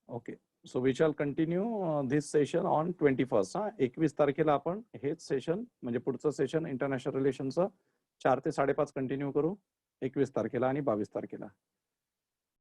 Okay so we shall continue this session on 21st। 21 तारखेला आपण हेच सेशन म्हणजे पुढचं सेशन इंटरनॅशनल रिलेशनचं 4 ते 5:30 कंटिन्यू करू 21 तारखेला आणि 22 तारखेला।